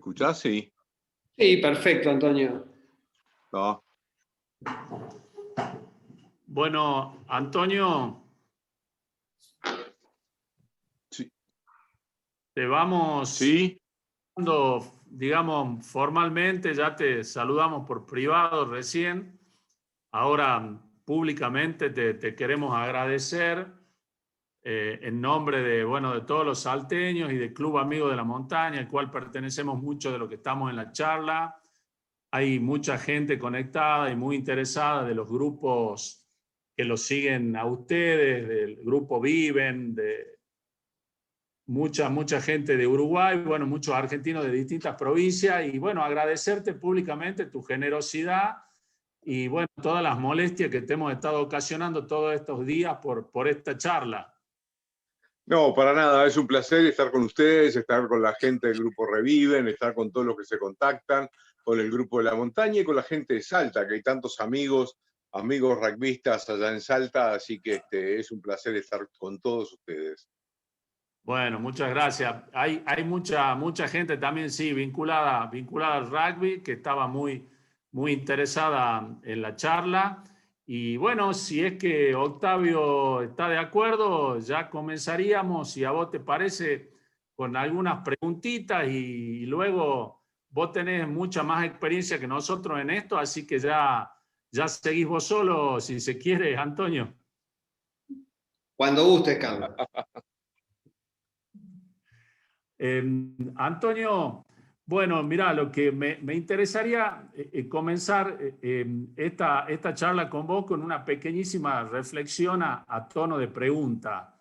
escuchás? Sí. Sí, perfecto, Antonio. No. Bueno, Antonio, Sí. te vamos, Sí. digamos, formalmente, ya te saludamos por privado recién. Ahora, públicamente, te queremos agradecer en nombre de, bueno, de todos los salteños y del Club Amigo de la Montaña, al cual pertenecemos mucho de lo que estamos en la charla. Hay mucha gente conectada y muy interesada de los grupos que los siguen a ustedes, del grupo Viven, de mucha gente de Uruguay, bueno, muchos argentinos de distintas provincias, y bueno, agradecerte públicamente tu generosidad y bueno, todas las molestias que te hemos estado ocasionando todos estos días por esta charla. No, para nada, es un placer estar con ustedes, estar con la gente del grupo Reviven, estar con todos los que se contactan, con el grupo de la montaña y con la gente de Salta, que hay tantos amigos rugbyistas allá en Salta, así que es un placer estar con todos ustedes. Bueno, muchas gracias. Hay mucha gente también, sí, vinculada al rugby, que estaba muy interesada en la charla. Y bueno, si es que Octavio está de acuerdo, ya comenzaríamos, si a vos te parece, con algunas preguntitas y luego vos tenés mucha más experiencia que nosotros en esto, así que ya seguís vos solo, si se quiere, Antonio. Cuando guste, Carlos. Antonio, bueno, mira, lo que me interesaría comenzar esta charla con vos con una pequeñísima reflexión a tono de pregunta.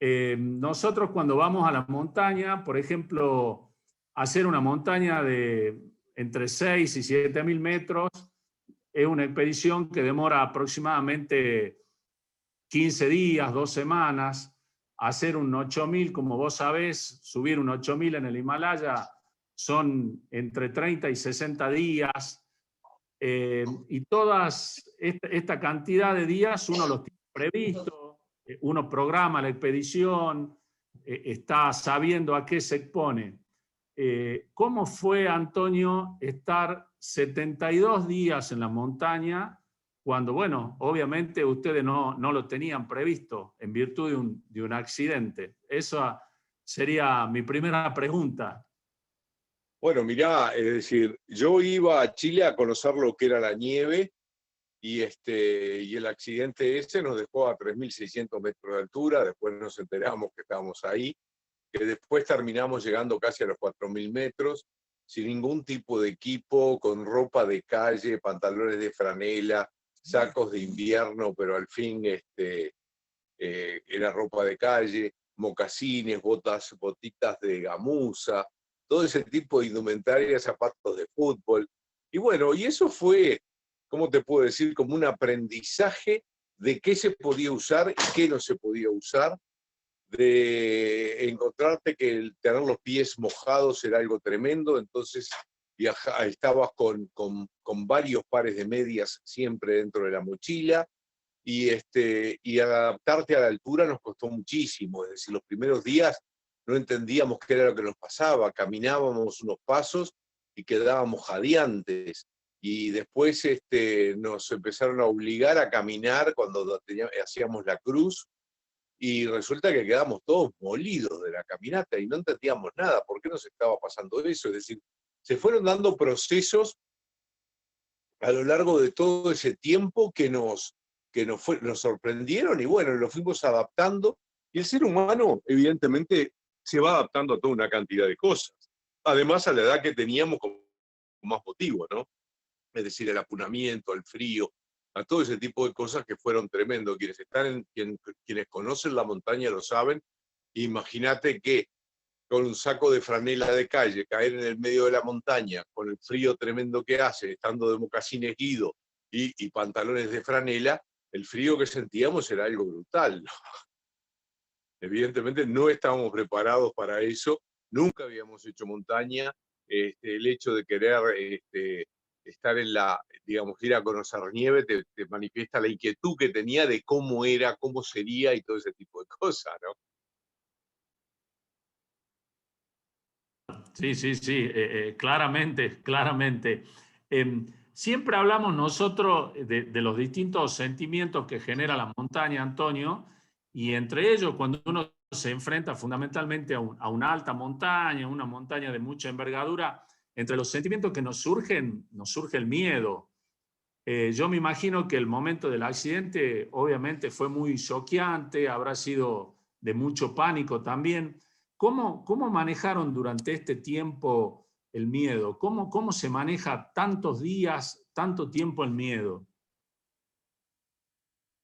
Nosotros cuando vamos a la montaña, por ejemplo, hacer una montaña de entre 6 y 7 mil metros, es una expedición que demora aproximadamente 15 días, 2 semanas. Hacer un 8.000, como vos sabés, subir un 8.000 en el Himalaya son entre 30 y 60 días. Y todas esta cantidad de días uno los tiene previsto, uno programa la expedición, está sabiendo a qué se expone. ¿Cómo fue, Antonio, estar 72 días en la montaña cuando, bueno, obviamente ustedes no lo tenían previsto en virtud de un accidente? Esa sería mi primera pregunta. Bueno, mirá, es decir, yo iba a Chile a conocer lo que era la nieve y el accidente ese nos dejó a 3.600 metros de altura, después nos enteramos que estábamos ahí, que después terminamos llegando casi a los 4.000 metros, sin ningún tipo de equipo, con ropa de calle, pantalones de franela, sacos de invierno, pero al fin era ropa de calle, mocasines, botitas de gamuza, todo ese tipo de indumentaria, zapatos de fútbol. Y bueno, y eso fue, ¿cómo te puedo decir? Como un aprendizaje de qué se podía usar y qué no se podía usar, de encontrarte que el tener los pies mojados era algo tremendo, entonces estabas con varios pares de medias siempre dentro de la mochila, y adaptarte a la altura nos costó muchísimo, es decir, los primeros días no entendíamos qué era lo que nos pasaba, caminábamos unos pasos y quedábamos jadeantes, y después nos empezaron a obligar a caminar cuando hacíamos la cruz, y resulta que quedamos todos molidos de la caminata y no entendíamos nada, por qué nos estaba pasando eso, es decir, se fueron dando procesos a lo largo de todo ese tiempo que nos sorprendieron y bueno, lo fuimos adaptando, y el ser humano evidentemente se va adaptando a toda una cantidad de cosas, además a la edad que teníamos con más motivo, ¿no? Es decir, el apunamiento, el frío, a todo ese tipo de cosas que fueron tremendos. Quienes conocen la montaña lo saben. Imagínate que con un saco de franela de calle, caer en el medio de la montaña, con el frío tremendo que hace, estando de mocasines Guido y pantalones de franela, el frío que sentíamos era algo brutal, ¿no? Evidentemente no estábamos preparados para eso, nunca habíamos hecho montaña, el hecho de querer estar digamos, ir a conocer nieve, te manifiesta la inquietud que tenía de cómo era, cómo sería y todo ese tipo de cosas, ¿no? Sí, sí, sí, claramente, claramente. Siempre hablamos nosotros de los distintos sentimientos que genera la montaña, Antonio, y entre ellos, cuando uno se enfrenta fundamentalmente a una alta montaña, una montaña de mucha envergadura, entre los sentimientos que nos surge el miedo. Yo me imagino que el momento del accidente obviamente fue muy choqueante, habrá sido de mucho pánico también. ¿Cómo manejaron durante este tiempo el miedo? ¿Cómo se maneja tantos días, tanto tiempo el miedo?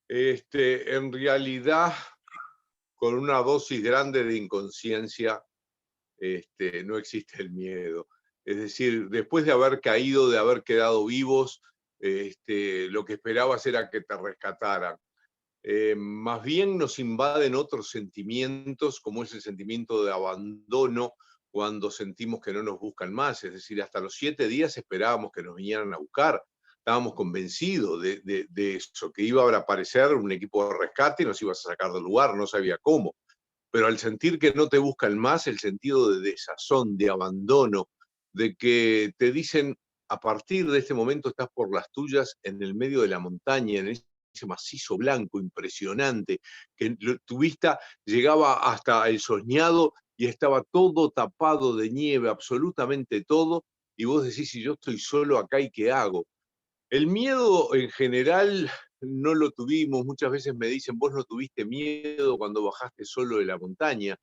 En realidad, con una dosis grande de inconsciencia, no existe el miedo. Es decir, después de haber caído, de haber quedado vivos, lo que esperabas era que te rescataran. Más bien nos invaden otros sentimientos, como es el sentimiento de abandono cuando sentimos que no nos buscan más. Es decir, hasta los 7 días esperábamos que nos vinieran a buscar. Estábamos convencidos de eso, que iba a aparecer un equipo de rescate y nos ibas a sacar del lugar, no sabía cómo. Pero al sentir que no te buscan más, el sentido de desazón, de abandono, de que te dicen, a partir de este momento estás por las tuyas en el medio de la montaña, en ese macizo blanco impresionante, que tu vista llegaba hasta el soñado y estaba todo tapado de nieve, absolutamente todo, y vos decís, si yo estoy solo acá, ¿y qué hago? El miedo en general no lo tuvimos. Muchas veces me dicen, vos no tuviste miedo cuando bajaste solo de la montaña.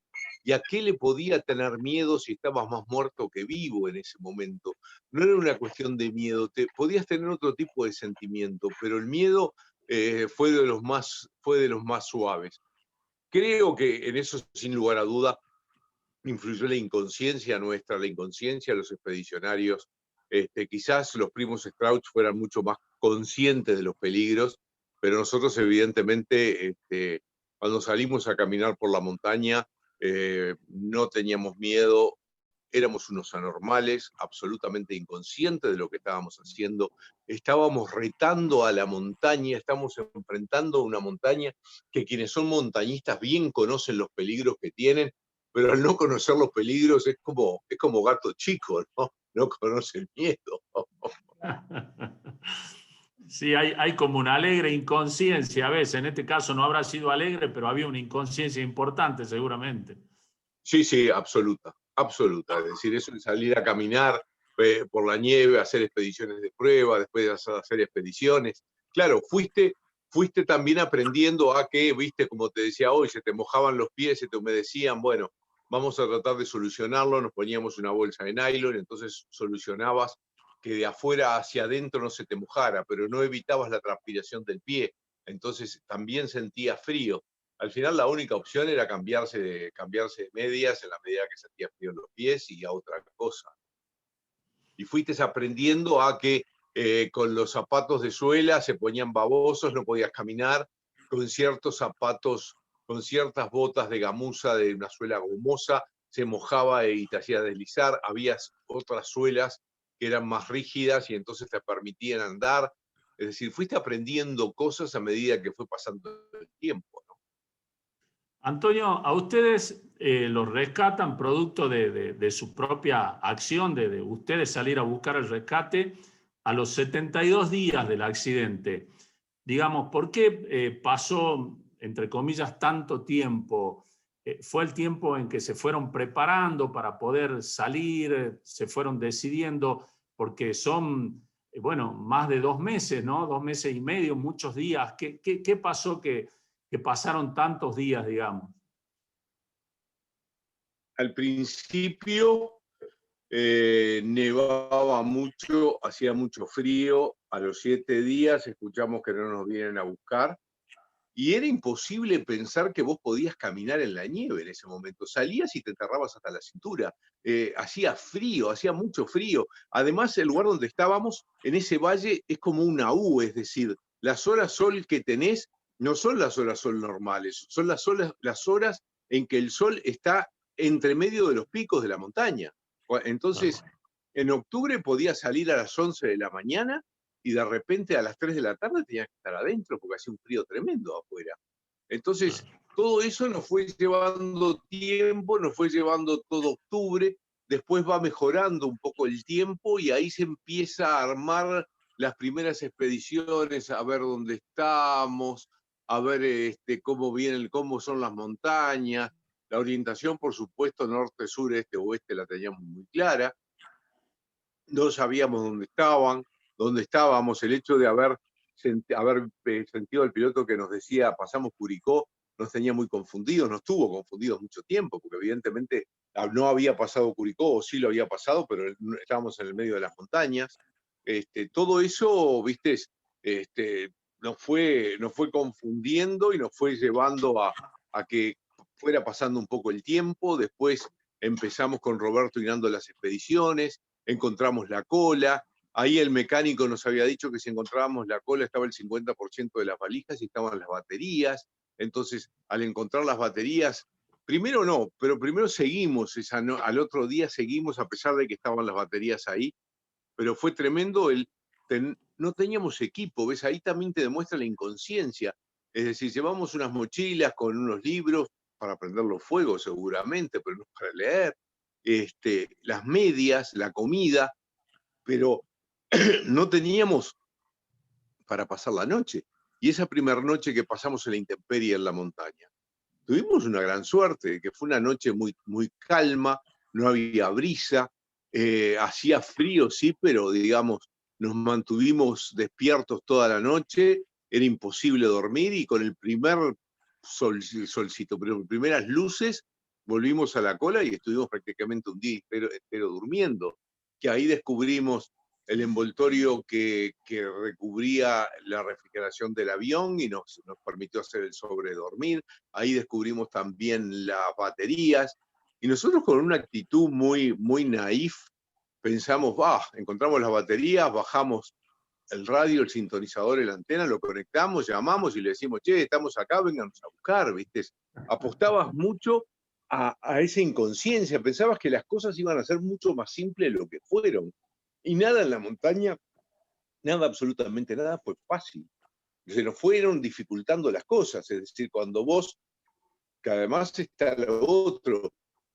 ¿Y a qué le podía tener miedo si estabas más muerto que vivo en ese momento? No era una cuestión de miedo, podías tener otro tipo de sentimiento, pero el miedo fue de los más suaves. Creo que en eso, sin lugar a duda, influyó la inconsciencia nuestra, la inconsciencia de los expedicionarios. Quizás los primos Strauch fueran mucho más conscientes de los peligros, pero nosotros evidentemente, cuando salimos a caminar por la montaña, no teníamos miedo, éramos unos anormales, absolutamente inconscientes de lo que estábamos haciendo, estábamos retando a la montaña, estamos enfrentando una montaña que quienes son montañistas bien conocen los peligros que tienen, pero al no conocer los peligros es como gato chico, ¿no? No conoce el miedo. Sí, hay como una alegre inconsciencia a veces. En este caso no habrá sido alegre, pero había una inconsciencia importante seguramente. Sí, sí, absoluta, absoluta. Es decir, eso de salir a caminar por la nieve, hacer expediciones de prueba, después de hacer expediciones. Claro, fuiste también aprendiendo a que, viste, como te decía hoy, se te mojaban los pies, se te humedecían. Bueno, vamos a tratar de solucionarlo. Nos poníamos una bolsa de nylon, entonces solucionabas que de afuera hacia adentro no se te mojara, pero no evitabas la transpiración del pie. Entonces también sentías frío. Al final la única opción era cambiarse de medias en la medida que sentía frío en los pies y a otra cosa. Y fuiste aprendiendo a que con los zapatos de suela se ponían babosos, no podías caminar, con ciertos zapatos, con ciertas botas de gamuza de una suela gomosa, se mojaba y te hacía deslizar, había otras suelas que eran más rígidas y entonces te permitían andar. Es decir, fuiste aprendiendo cosas a medida que fue pasando el tiempo, ¿no? Antonio, a ustedes los rescatan producto de su propia acción, de ustedes salir a buscar el rescate a los 72 días del accidente. Digamos, ¿por qué pasó, entre comillas, tanto tiempo? ¿Fue el tiempo en que se fueron preparando para poder salir, se fueron decidiendo? Porque son, bueno, más de 2 meses, ¿no? 2 meses y medio, muchos días. ¿Qué pasó que pasaron tantos días, digamos? Al principio nevaba mucho, hacía mucho frío. A los 7 días escuchamos que no nos vienen a buscar. Y era imposible pensar que vos podías caminar en la nieve en ese momento. Salías y te enterrabas hasta la cintura. Hacía frío, hacía mucho frío. Además, el lugar donde estábamos, en ese valle, es como una U, es decir, las horas sol que tenés no son las horas sol normales, son las horas en que el sol está entre medio de los picos de la montaña. Entonces, en octubre podías salir a las 11 de la mañana y de repente a las 3 de la tarde tenías que estar adentro porque hacía un frío tremendo afuera. Entonces, todo eso nos fue llevando tiempo, nos fue llevando todo octubre. después va mejorando un poco el tiempo y ahí se empieza a armar las primeras expediciones, a ver dónde estamos, a ver cómo vienen, cómo son las montañas. La orientación, por supuesto, norte, sur, este, oeste, la teníamos muy clara. No sabíamos dónde estábamos. El hecho de haber sentido al piloto que nos decía, pasamos Curicó, nos tenía muy confundidos, nos tuvo confundidos mucho tiempo, porque evidentemente no había pasado Curicó, o sí lo había pasado, pero estábamos en el medio de las montañas. Todo eso, viste, nos fue confundiendo y nos fue llevando a que fuera pasando un poco el tiempo. Después empezamos con Roberto hilando las expediciones, encontramos la cola. Ahí el mecánico nos había dicho que si encontrábamos la cola estaba el 50% de las valijas y estaban las baterías. Entonces, al encontrar las baterías, primero no, pero primero seguimos, al otro día seguimos a pesar de que estaban las baterías ahí, pero fue tremendo no teníamos equipo, ¿ves? Ahí también te demuestra la inconsciencia. Es decir, llevamos unas mochilas con unos libros para prender los fuegos seguramente, pero no para leer, las medias, la comida, pero no teníamos para pasar la noche. Y esa primera noche que pasamos en la intemperie en la montaña, tuvimos una gran suerte, que fue una noche muy, muy calma, no había brisa, hacía frío, sí, pero digamos, nos mantuvimos despiertos toda la noche, era imposible dormir y con el primer solcito, pero primeras luces, volvimos a la cola y estuvimos prácticamente un día entero durmiendo, que ahí descubrimos el envoltorio que recubría la refrigeración del avión y nos permitió hacer el sobredormir. Ahí descubrimos también las baterías y nosotros con una actitud muy, muy naif pensamos, encontramos las baterías, bajamos el radio, el sintonizador, la antena, lo conectamos, llamamos y le decimos, che, estamos acá, vénganos a buscar, ¿viste? Apostabas mucho a esa inconsciencia, pensabas que las cosas iban a ser mucho más simples de lo que fueron. Y nada en la montaña, nada, absolutamente nada, fue fácil. Se nos fueron dificultando las cosas, es decir, cuando vos, que además está lo otro,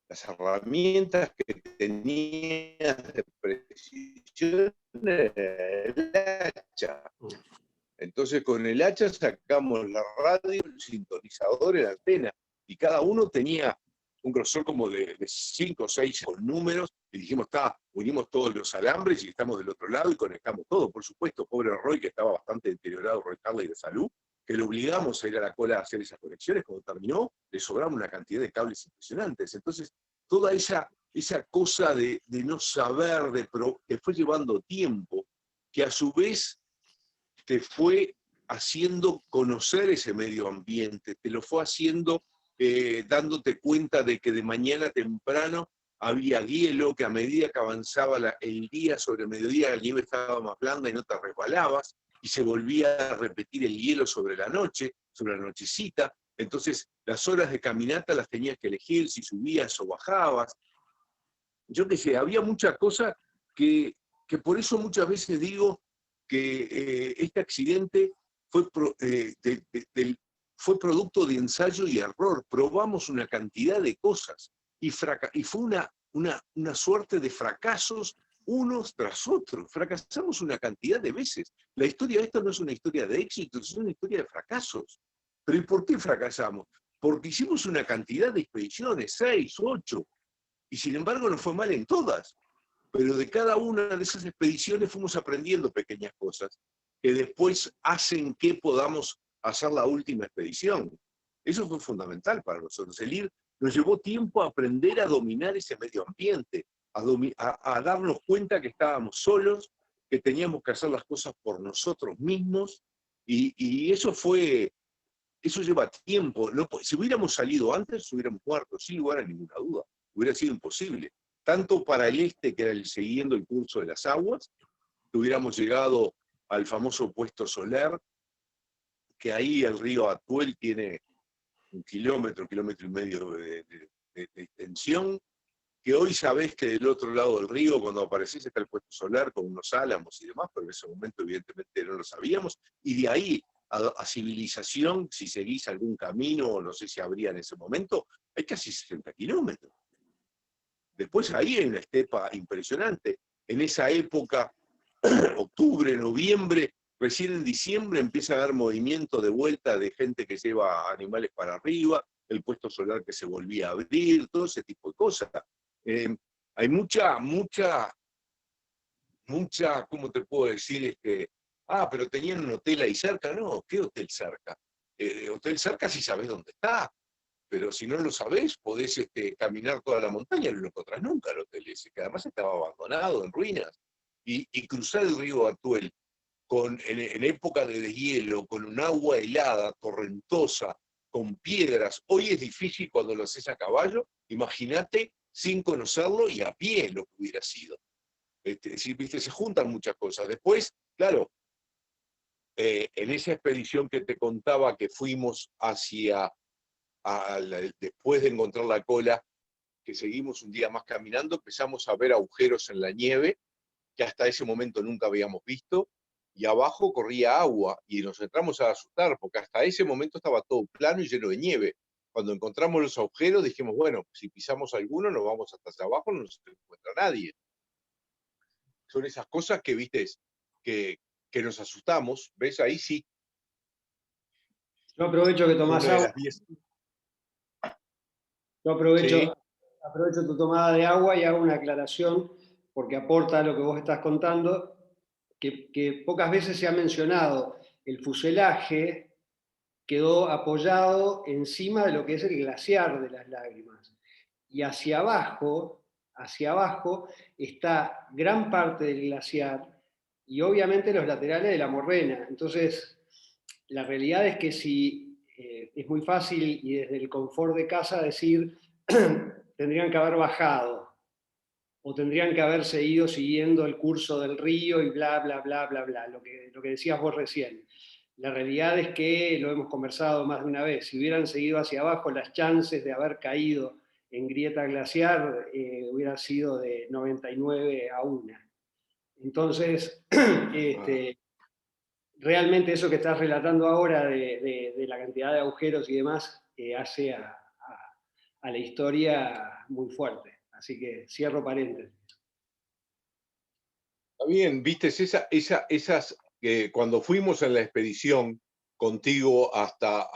las herramientas que tenías de precisión, el hacha. Entonces con el hacha sacamos la radio, el sintonizador, la antena, y cada uno tenía un grosor como de 5 o 6 con números, y dijimos, unimos todos los alambres y estamos del otro lado y conectamos todo. Por supuesto, pobre Roy, que estaba bastante deteriorado, Roy Harley de salud, que lo obligamos a ir a la cola a hacer esas conexiones. Cuando terminó, le sobraba una cantidad de cables impresionantes. Entonces, toda esa cosa de no saber, te fue llevando tiempo, que a su vez te fue haciendo conocer ese medio ambiente, te lo fue haciendo dándote cuenta de que de mañana temprano había hielo, que a medida que avanzaba el día, sobre el mediodía la nieve estaba más blanda y no te resbalabas, y se volvía a repetir el hielo sobre la noche, sobre la nochecita. Entonces las horas de caminata las tenías que elegir, si subías o bajabas. Yo qué sé, había muchas cosas que por eso muchas veces digo que este accidente fue, fue producto de ensayo y error. Probamos una cantidad de cosas y fue una suerte de fracasos unos tras otros. Fracasamos una cantidad de veces. La historia de esto no es una historia de éxitos, es una historia de fracasos. ¿Pero y por qué fracasamos? Porque hicimos una cantidad de expediciones, 6, 8, y sin embargo nos fue mal en todas. Pero de cada una de esas expediciones fuimos aprendiendo pequeñas cosas que después hacen que podamos hacer la última expedición. Eso fue fundamental para nosotros. El ir nos llevó tiempo a aprender a dominar ese medio ambiente, a darnos cuenta que estábamos solos, que teníamos que hacer las cosas por nosotros mismos, y eso lleva tiempo. No, si hubiéramos salido antes, hubiéramos muerto, sin lugar a ninguna duda. Hubiera sido imposible. Tanto para el este, que era siguiendo el curso de las aguas, que hubiéramos llegado al famoso puesto Soler, que ahí el río Atuel tiene 1 kilómetro, 1,5 kilómetros de extensión, que hoy sabés que del otro lado del río, cuando aparecés, está el puesto Soler con unos álamos y demás, pero en ese momento evidentemente no lo sabíamos, y de ahí a civilización, si seguís algún camino, o no sé si habría en ese momento, hay casi 60 kilómetros. Después ahí hay una estepa impresionante. En esa época, octubre, noviembre, recién en diciembre empieza a haber movimiento de vuelta de gente que lleva animales para arriba, el puesto solar que se volvía a abrir, todo ese tipo de cosas. Hay mucha, ¿cómo te puedo decir? Pero tenían un hotel ahí cerca. No, ¿qué hotel cerca? Hotel cerca si sabés dónde está, pero si no lo sabés, podés caminar toda la montaña, no lo encontrás nunca el hotel ese, que además estaba abandonado, en ruinas. Y cruzar el río Atuel en época de deshielo, con un agua helada, torrentosa, con piedras. Hoy es difícil cuando lo haces a caballo, imagínate sin conocerlo y a pie lo que hubiera sido. Es decir, ¿viste? Se juntan muchas cosas. Después, claro, en esa expedición que te contaba que fuimos después de encontrar la cola, que seguimos un día más caminando, empezamos a ver agujeros en la nieve que hasta ese momento nunca habíamos visto, y abajo corría agua, y nos entramos a asustar, porque hasta ese momento estaba todo plano y lleno de nieve. Cuando encontramos los agujeros dijimos, bueno, si pisamos alguno nos vamos hasta allá abajo, no nos encuentra nadie. Son esas cosas que, viste, que nos asustamos, ¿ves? Ahí sí. Yo aprovecho que tomás Una de agua. las 10. Yo aprovecho, Sí. aprovecho tu tomada de agua y hago una aclaración, porque aporta a lo que vos estás contando, que pocas veces se ha mencionado. El fuselaje quedó apoyado encima de lo que es el glaciar de las Lágrimas. Y hacia abajo está gran parte del glaciar y obviamente los laterales de la morrena. Entonces, la realidad es que si es muy fácil y desde el confort de casa decir tendrían que haber bajado o tendrían que haberse ido siguiendo el curso del río y bla, bla, bla, bla, bla, lo que decías vos recién. La realidad es que, lo hemos conversado más de una vez, si hubieran seguido hacia abajo, las chances de haber caído en grieta glaciar hubieran sido de 99-1. Entonces, realmente eso que estás relatando ahora de la cantidad de agujeros y demás hace a la historia muy fuerte. Así que cierro paréntesis. Está bien, viste, esas cuando fuimos en la expedición contigo hasta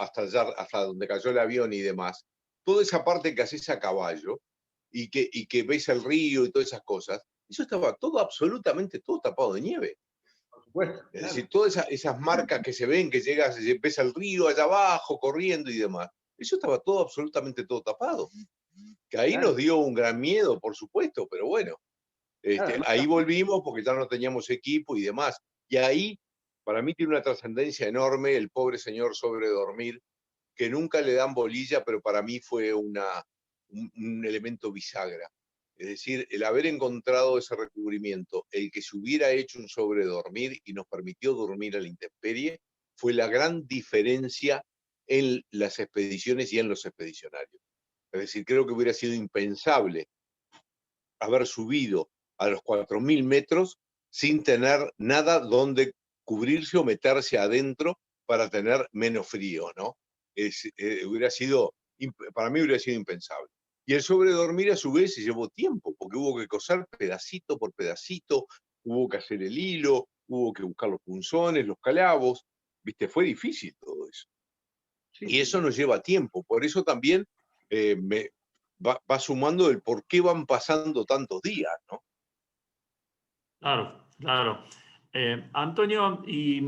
donde cayó el avión y demás, toda esa parte que haces a caballo y que ves el río y todas esas cosas, eso estaba todo, absolutamente todo tapado de nieve. Por supuesto. Es Claro. decir, todas esas marcas que se ven, que llegas, ves el río allá abajo corriendo y demás, eso estaba todo, absolutamente todo tapado. Que ahí Claro. nos dio un gran miedo, por supuesto, pero bueno. Claro, Ahí volvimos porque ya no teníamos equipo y demás. Y ahí, para mí, tiene una trascendencia enorme el pobre señor Sobredormir, que nunca le dan bolilla, pero para mí fue un elemento bisagra. Es decir, el haber encontrado ese recubrimiento, el que se hubiera hecho un sobredormir y nos permitió dormir a la intemperie, fue la gran diferencia en las expediciones y en los expedicionarios. Es decir, creo que hubiera sido impensable haber subido a los 4.000 metros sin tener nada donde cubrirse o meterse adentro para tener menos frío, ¿no? Para mí hubiera sido impensable. Y el sobredormir a su vez se llevó tiempo, porque hubo que coser pedacito por pedacito, hubo que hacer el hilo, hubo que buscar los punzones, los clavos, ¿viste? Fue difícil todo eso. sí, Y eso nos lleva tiempo, por eso también va sumando el por qué van pasando tantos días, ¿no? Claro, claro. Antonio, ¿y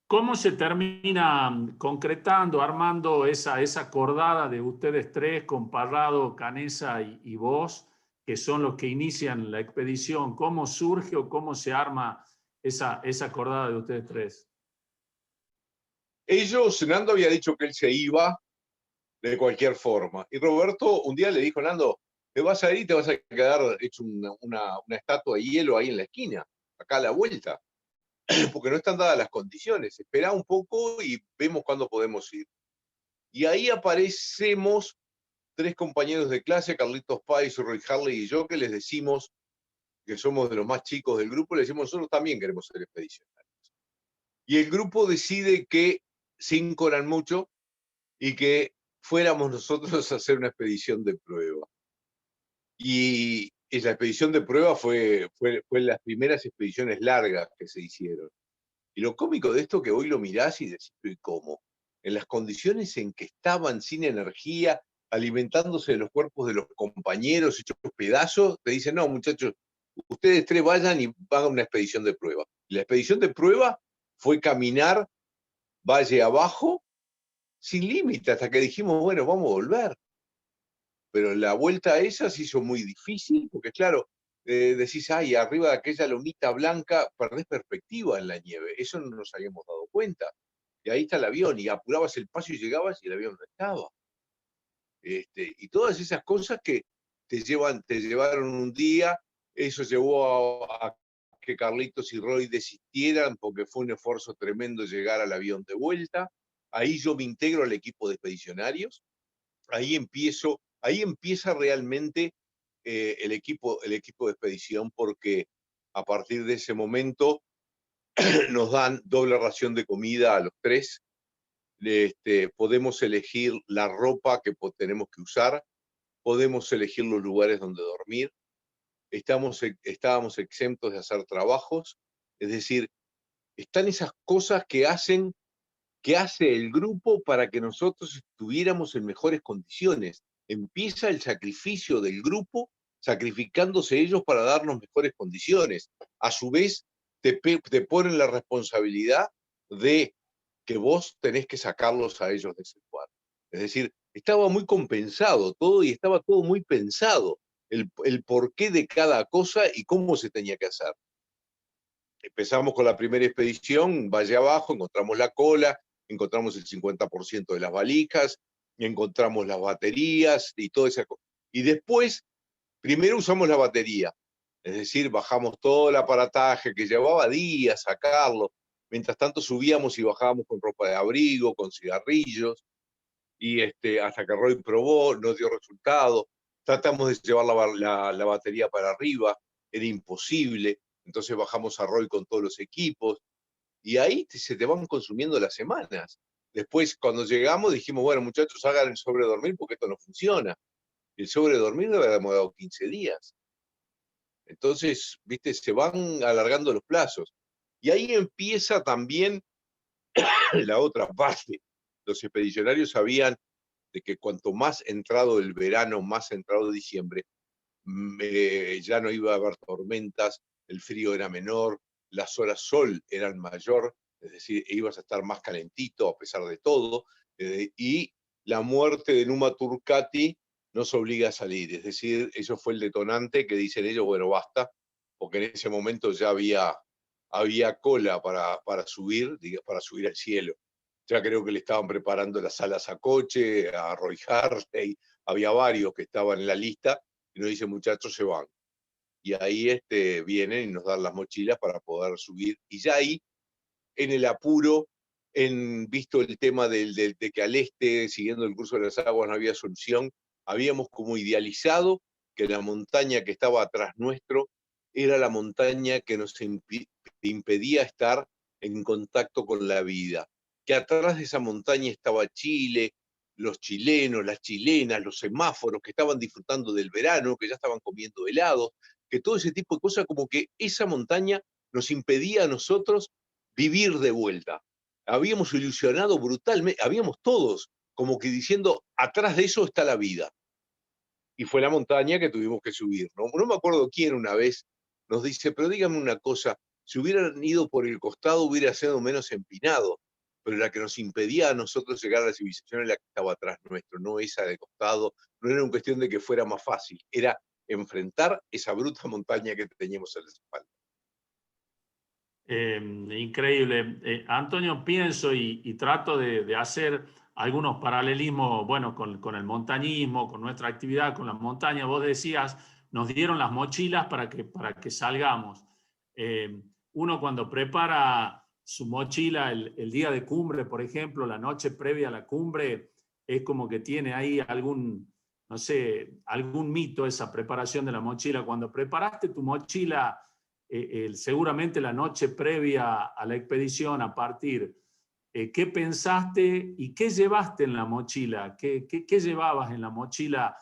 cómo se termina concretando, armando esa cordada de ustedes tres con Parrado, Canessa y vos, que son los que inician la expedición? ¿Cómo surge o cómo se arma esa cordada de ustedes tres? Nando había dicho que él se iba de cualquier forma. Y Roberto un día le dijo, Nando, te vas a ir y te vas a quedar hecho una estatua de hielo ahí en la esquina, acá a la vuelta, porque no están dadas las condiciones. Esperá un poco y vemos cuándo podemos ir. Y ahí aparecemos 3 compañeros de clase, Carlitos Páez, Roy Harley y yo, que les decimos, que somos de los más chicos del grupo, les decimos, nosotros también queremos ser expedicionarios. Y el grupo decide que 5 eran mucho y que fuéramos nosotros a hacer una expedición de prueba. Y la expedición de prueba fue las primeras expediciones largas que se hicieron. Y lo cómico de esto que hoy lo mirás y decís, ¿y cómo? En las condiciones en que estaban, sin energía, alimentándose de los cuerpos de los compañeros, hechos pedazos, te dicen, no, muchachos, ustedes tres vayan y hagan una expedición de prueba. Y la expedición de prueba fue caminar valle abajo, sin límite, hasta que dijimos, bueno, vamos a volver. Pero la vuelta a esa se hizo muy difícil, porque claro, decís, ay, arriba de aquella lomita blanca perdés perspectiva en la nieve. Eso no nos habíamos dado cuenta. Y ahí está el avión, y apurabas el paso y llegabas y el avión no estaba. Y todas esas cosas que te llevaron un día, eso llevó a que Carlitos y Roy desistieran, porque fue un esfuerzo tremendo llegar al avión de vuelta. Ahí yo me integro al equipo de expedicionarios, ahí empieza realmente el equipo de expedición, porque a partir de ese momento nos dan doble ración de comida a los tres, podemos elegir la ropa que tenemos que usar, podemos elegir los lugares donde dormir, estábamos exentos de hacer trabajos, es decir, están esas cosas que hace el grupo para que nosotros estuviéramos en mejores condiciones. Empieza el sacrificio del grupo, sacrificándose ellos para darnos mejores condiciones. A su vez, te ponen la responsabilidad de que vos tenés que sacarlos a ellos de ese lugar. Es decir, estaba muy compensado todo y estaba todo muy pensado, el porqué de cada cosa y cómo se tenía que hacer. Empezamos con la primera expedición, valle abajo, encontramos la cola, encontramos el 50% de las valijas, encontramos las baterías y todo eso. Y después, primero usamos la batería, es decir, bajamos todo el aparataje que llevaba días sacarlo. Mientras tanto subíamos y bajábamos con ropa de abrigo, con cigarrillos, y hasta que Roy probó, no dio resultado. Tratamos de llevar la batería para arriba, era imposible. Entonces bajamos a Roy con todos los equipos, y ahí se te van consumiendo las semanas. Después, cuando llegamos, dijimos, bueno, muchachos, hagan el sobredormir porque esto no funciona. El sobredormir debe haber demorado 15 días. Entonces, viste, se van alargando los plazos. Y ahí empieza también la otra parte. Los expedicionarios sabían de que cuanto más entrado el verano, más entrado diciembre, ya no iba a haber tormentas, el frío era menor, las horas sol eran mayor, es decir, ibas a estar más calentito a pesar de todo, y la muerte de Numa Turcati nos obliga a salir, es decir, eso fue el detonante que dicen ellos, bueno, basta, porque en ese momento ya había cola para subir al cielo. Ya creo que le estaban preparando las alas a Coche, a Roy Hartley, había varios que estaban en la lista, y nos dicen, muchachos, se van. Y ahí vienen y nos dan las mochilas para poder subir. Y ya ahí, en el apuro, visto el tema de que al siguiendo el curso de las aguas, no había solución, habíamos como idealizado que la montaña que estaba atrás nuestro era la montaña que nos impedía estar en contacto con la vida. Que atrás de esa montaña estaba Chile, los chilenos, las chilenas, los semáforos que estaban disfrutando del verano, que ya estaban comiendo helados, que todo ese tipo de cosas, como que esa montaña nos impedía a nosotros vivir de vuelta. Habíamos ilusionado brutalmente, habíamos todos como que diciendo, atrás de eso está la vida. Y fue la montaña que tuvimos que subir. No me acuerdo quién una vez nos dice, pero dígame una cosa, si hubieran ido por el costado hubiera sido menos empinado, pero la que nos impedía a nosotros llegar a la civilización era la que estaba atrás nuestro, no esa de costado. No era una cuestión de que fuera más fácil, era enfrentar esa bruta montaña que teníamos en la espalda. Increíble. Antonio, pienso y trato de hacer algunos paralelismos, bueno, con el montañismo, con nuestra actividad, con la montaña. Vos decías, nos dieron las mochilas para que salgamos. Uno cuando prepara su mochila el día de cumbre, por ejemplo, la noche previa a la cumbre, es como que tiene ahí no sé, algún mito esa preparación de la mochila. Cuando preparaste tu mochila, seguramente la noche previa a la expedición, a partir, ¿qué pensaste y qué llevaste en la mochila? ¿Qué llevabas en la mochila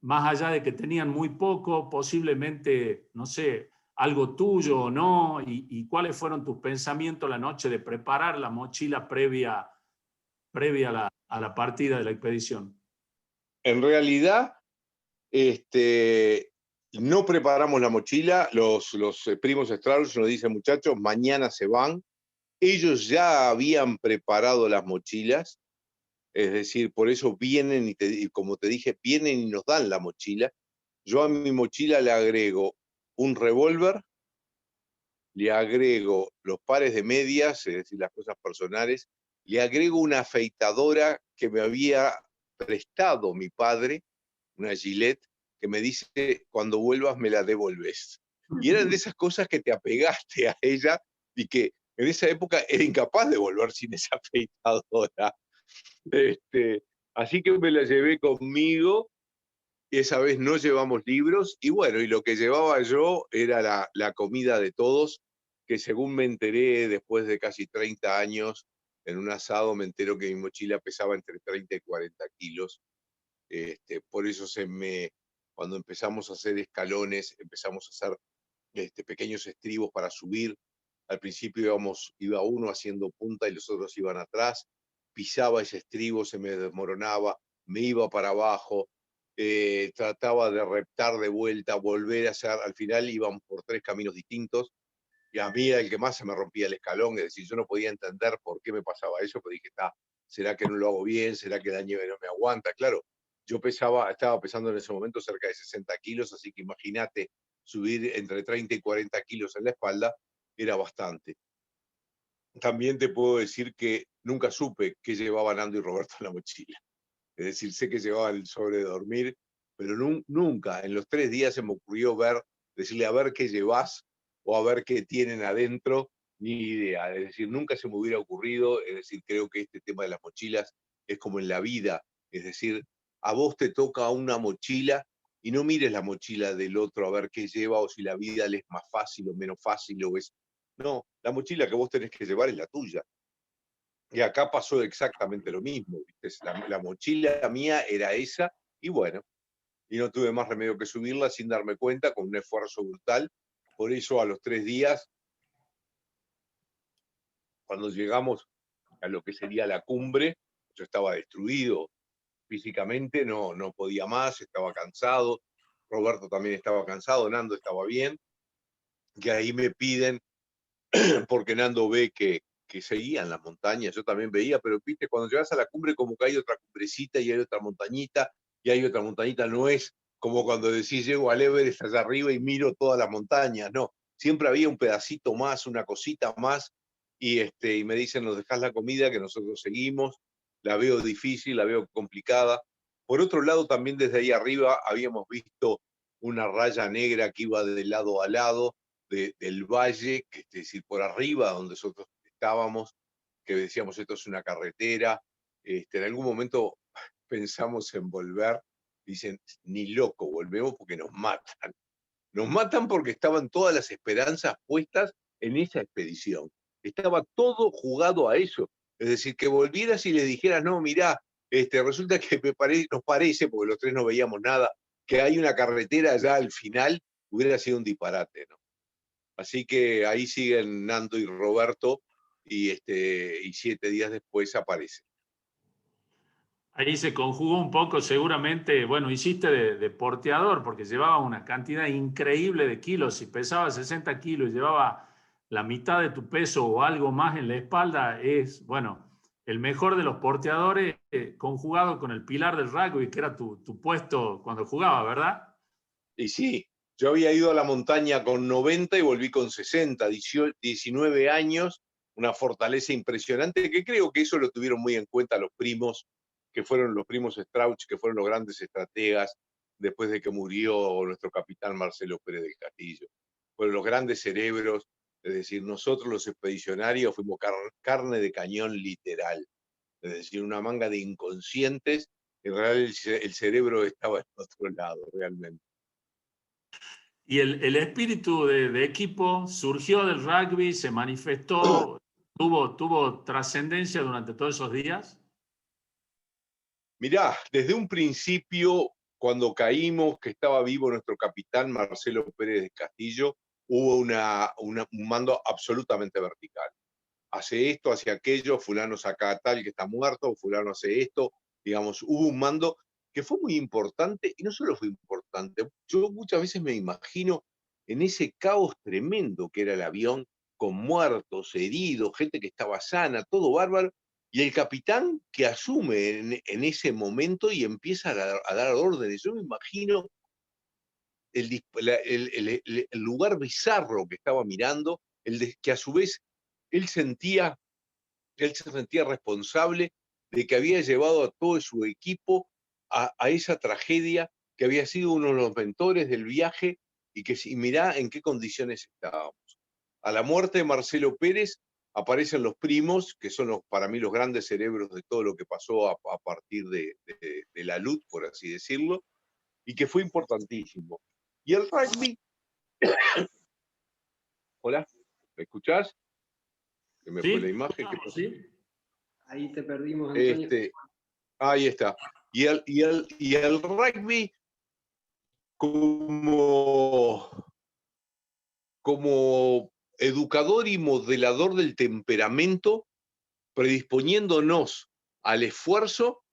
más allá de que tenían muy poco, posiblemente, no sé, algo tuyo o no, y cuáles fueron tus pensamientos la noche de preparar la mochila previa a la partida de la expedición? En realidad, no preparamos la mochila. Los primos Strauss nos dicen, muchachos, mañana se van. Ellos ya habían preparado las mochilas, es decir, por eso vienen y como te dije, vienen y nos dan la mochila. Yo a mi mochila le agrego un revólver, le agrego los pares de medias, es decir, las cosas personales, le agrego una afeitadora que me había prestado mi padre, una Gillette, que me dice, cuando vuelvas me la devolves. Y eran de esas cosas que te apegaste a ella y que en esa época era incapaz de volver sin esa afeitadora. Así que me la llevé conmigo. Esa vez no llevamos libros y bueno, y lo que llevaba yo era la comida de todos, que según me enteré después de casi 30 años, en un asado me entero que mi mochila pesaba entre 30 y 40 kilos. Por eso cuando empezamos a hacer escalones, empezamos a hacer pequeños estribos para subir. Al principio iba uno haciendo punta y los otros iban atrás. Pisaba ese estribo, se me desmoronaba, me iba para abajo, trataba de reptar de vuelta, volver a hacer. Al final iban por 3 caminos distintos y a mí era el que más se me rompía el escalón. Es decir, yo no podía entender por qué me pasaba eso, pero dije, ¿será que no lo hago bien? ¿Será que la nieve no me aguanta? Claro, yo estaba pesando en ese momento cerca de 60 kilos, así que imagínate subir entre 30 y 40 kilos en la espalda, era bastante. También te puedo decir que nunca supe qué llevaban Nando y Roberto en la mochila. Es decir, sé que llevaban el sobre de dormir, pero nunca en los 3 días se me ocurrió decirle a ver qué llevas o a ver qué tienen adentro, ni idea. Es decir, nunca se me hubiera ocurrido. Es decir, creo que este tema de las mochilas es como en la vida. Es decir, a vos te toca una mochila y no mires la mochila del otro a ver qué lleva o si la vida le es más fácil o menos fácil o es... No, la mochila que vos tenés que llevar es la tuya. Y acá pasó exactamente lo mismo. ¿Viste? La mochila mía era esa y bueno, y no tuve más remedio que subirla sin darme cuenta, con un esfuerzo brutal. Por eso a los 3 días, cuando llegamos a lo que sería la cumbre, yo estaba destruido físicamente, no podía más, estaba cansado. Roberto también estaba cansado, Nando estaba bien. Y ahí me piden, porque Nando ve que seguían las montañas, yo también veía, pero viste, cuando llegas a la cumbre como que hay otra cumbrecita y hay otra montañita, y hay otra montañita, no es como cuando decís llego al Everest allá arriba y miro todas las montañas, no, siempre había un pedacito más, una cosita más, y me dicen, nos dejás la comida, que nosotros seguimos, la veo difícil, la veo complicada. Por otro lado, también desde ahí arriba habíamos visto una raya negra que iba de lado a lado, del valle, que es decir, por arriba donde nosotros estábamos, que decíamos esto es una carretera. En algún momento pensamos en volver, dicen, ni loco, volvemos porque nos matan. Nos matan porque estaban todas las esperanzas puestas en esa expedición. Estaba todo jugado a eso. Es decir, que volvieras y le dijeras, no, mirá, resulta que nos parece, porque los 3 no veíamos nada, que hay una carretera allá al final, hubiera sido un disparate, ¿no? Así que ahí siguen Nando y Roberto y 7 días después aparece. Ahí se conjugó un poco, seguramente, bueno, hiciste de porteador porque llevaba una cantidad increíble de kilos. Si pesaba 60 kilos y llevaba la mitad de tu peso o algo más en la espalda, es, bueno, el mejor de los porteadores conjugado con el pilar del rugby, que era tu puesto cuando jugaba, ¿verdad? Y sí, yo había ido a la montaña con 90 y volví con 60, 19 años, una fortaleza impresionante, que creo que eso lo tuvieron muy en cuenta los primos, que fueron los primos Strauch, que fueron los grandes estrategas después de que murió nuestro capitán Marcelo Pérez del Castillo. Fueron los grandes cerebros, es decir, nosotros los expedicionarios fuimos carne de cañón literal, es decir, una manga de inconscientes, en realidad el cerebro estaba en otro lado, realmente. Y el espíritu de equipo surgió del rugby, se manifestó, tuvo trascendencia durante todos esos días. Mirá, desde un principio cuando caímos, que estaba vivo nuestro capitán Marcelo Pérez de Castillo, hubo un mando absolutamente vertical. Hace esto, hace aquello, fulano saca a tal que está muerto, fulano hace esto, digamos, hubo un mando que fue muy importante, y no solo fue importante, yo muchas veces me imagino en ese caos tremendo que era el avión, con muertos, heridos, gente que estaba sana, todo bárbaro, y el capitán que asume en ese momento y empieza a dar órdenes. Yo me imagino el lugar bizarro que estaba mirando, que a su vez él él se sentía responsable de que había llevado a todo su equipo a esa tragedia, que había sido uno de los mentores del viaje, y mirá en qué condiciones estábamos. A la muerte de Marcelo Pérez aparecen los primos, que son para mí los grandes cerebros de todo lo que pasó a partir de la LUT, por así decirlo, y que fue importantísimo. Y el rugby, hola, ¿me escuchás? ¿Se me fue la imagen? ¿Qué pasó? Sí. Ahí te perdimos, Antonio. Ahí está. Y el rugby como educador y modelador del temperamento, predisponiéndonos al esfuerzo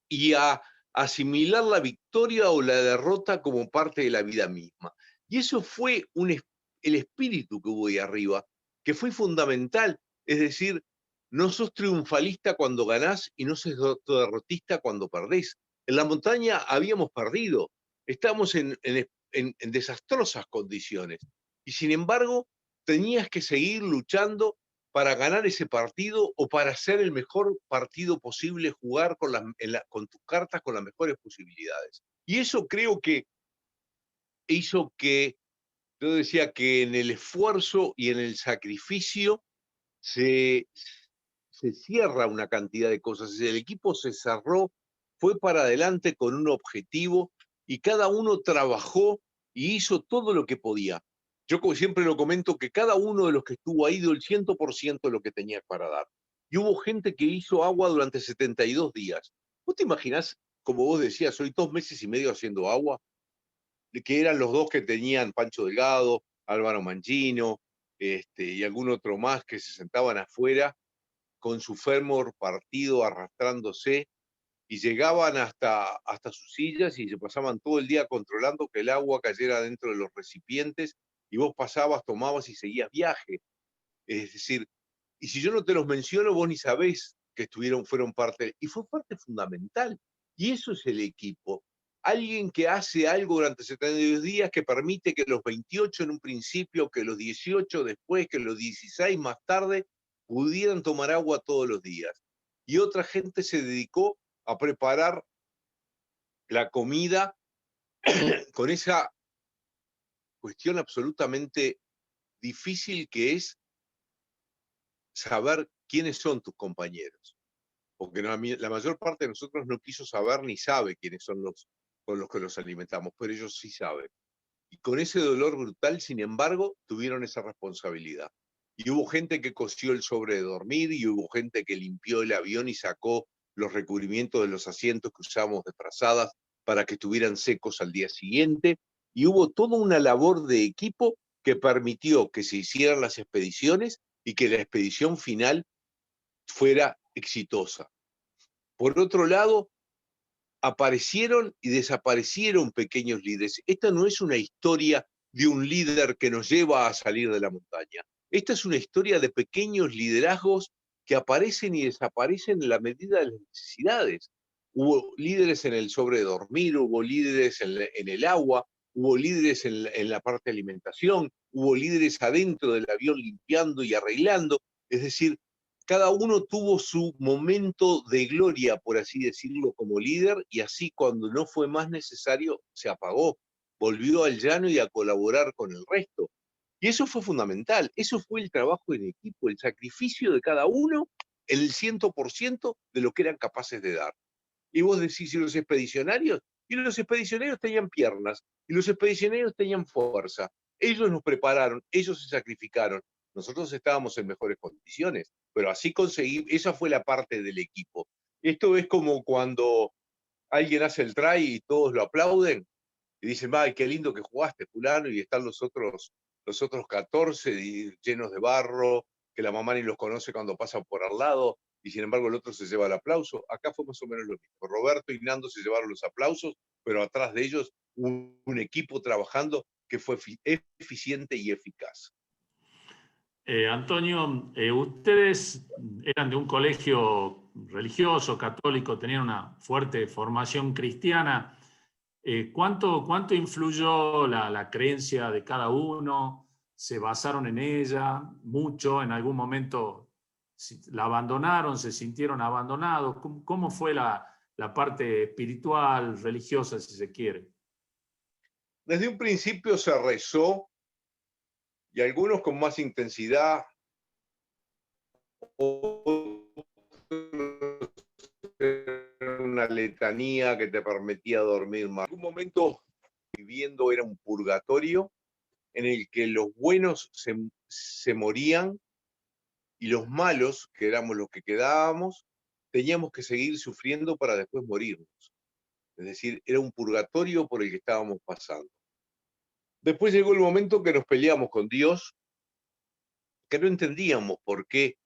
y a asimilar la victoria o la derrota como parte de la vida misma. Y eso fue el espíritu que hubo ahí arriba, que fue fundamental. Es decir, no sos triunfalista cuando ganás y no sos derrotista cuando perdés. En la montaña habíamos perdido, estamos en desastrosas condiciones. Y sin embargo, tenías que seguir luchando para ganar ese partido o para hacer el mejor partido posible, jugar con tus cartas con las mejores posibilidades. Y eso creo que hizo que, yo decía que en el esfuerzo y en el sacrificio se cierra una cantidad de cosas. El equipo se cerró, fue para adelante con un objetivo y cada uno trabajó y hizo todo lo que podía. Yo como siempre lo comento, que cada uno de los que estuvo ahí dio el 100% de lo que tenía para dar. Y hubo gente que hizo agua durante 72 días. ¿Vos te imaginás, como vos decías, hoy 2 meses y medio haciendo agua? Que eran los dos que tenían Pancho Delgado, Álvaro Mangino, y algún otro más que se sentaban afuera con su fémur partido arrastrándose y llegaban hasta sus sillas y se pasaban todo el día controlando que el agua cayera dentro de los recipientes y vos pasabas, tomabas y seguías viaje. Es decir, y si yo no te los menciono, vos ni sabés que fueron parte, y fue parte fundamental. Y eso es el equipo. Alguien que hace algo durante 72 días, que permite que los 28 en un principio, que los 18 después, que los 16 más tarde, pudieran tomar agua todos los días. Y otra gente se dedicó a preparar la comida con esa cuestión absolutamente difícil que es saber quiénes son tus compañeros. Porque la mayor parte de nosotros no quiso saber ni sabe quiénes son con los que los alimentamos, pero ellos sí saben. Y con ese dolor brutal, sin embargo, tuvieron esa responsabilidad. Y hubo gente que cosió el sobre de dormir, y hubo gente que limpió el avión y sacó los recubrimientos de los asientos que usamos de frazadas para que estuvieran secos al día siguiente. Y hubo toda una labor de equipo que permitió que se hicieran las expediciones y que la expedición final fuera exitosa. Por otro lado, aparecieron y desaparecieron pequeños líderes. Esta no es una historia de un líder que nos lleva a salir de la montaña. Esta es una historia de pequeños liderazgos que aparecen y desaparecen en la medida de las necesidades. Hubo líderes en el sobre de dormir, hubo líderes en el agua, hubo líderes en la parte de alimentación, hubo líderes adentro del avión limpiando y arreglando. Es decir, cada uno tuvo su momento de gloria, por así decirlo, como líder, y así cuando no fue más necesario, se apagó, volvió al llano y a colaborar con el resto. Y eso fue fundamental, eso fue el trabajo en equipo, el sacrificio de cada uno, el 100% de lo que eran capaces de dar. Y vos decís, ¿y los expedicionarios? Y los expedicionarios tenían piernas, y los expedicionarios tenían fuerza. Ellos nos prepararon, ellos se sacrificaron. Nosotros estábamos en mejores condiciones, pero así conseguí, esa fue la parte del equipo. Esto es como cuando alguien hace el try y todos lo aplauden y dicen, ay, qué lindo que jugaste, fulano, y están los otros 14 llenos de barro, que la mamá ni los conoce cuando pasan por al lado, y sin embargo el otro se lleva el aplauso. Acá fue más o menos lo mismo. Roberto y Nando se llevaron los aplausos, pero atrás de ellos un equipo trabajando que fue eficiente y eficaz. Antonio, ustedes eran de un colegio religioso, católico, tenían una fuerte formación cristiana. ¿Cuánto influyó la creencia de cada uno? ¿Se basaron en ella mucho? ¿En algún momento la abandonaron? ¿Se sintieron abandonados? ¿Cómo fue la parte espiritual, religiosa, si se quiere? Desde un principio se rezó, y algunos con más intensidad, una letanía que te permitía dormir más. En algún momento viviendo era un purgatorio en el que los buenos se morían y los malos, que éramos los que quedábamos, teníamos que seguir sufriendo para después morirnos. Es decir, era un purgatorio por el que estábamos pasando. Después llegó el momento que nos peleamos con Dios, que no entendíamos por qué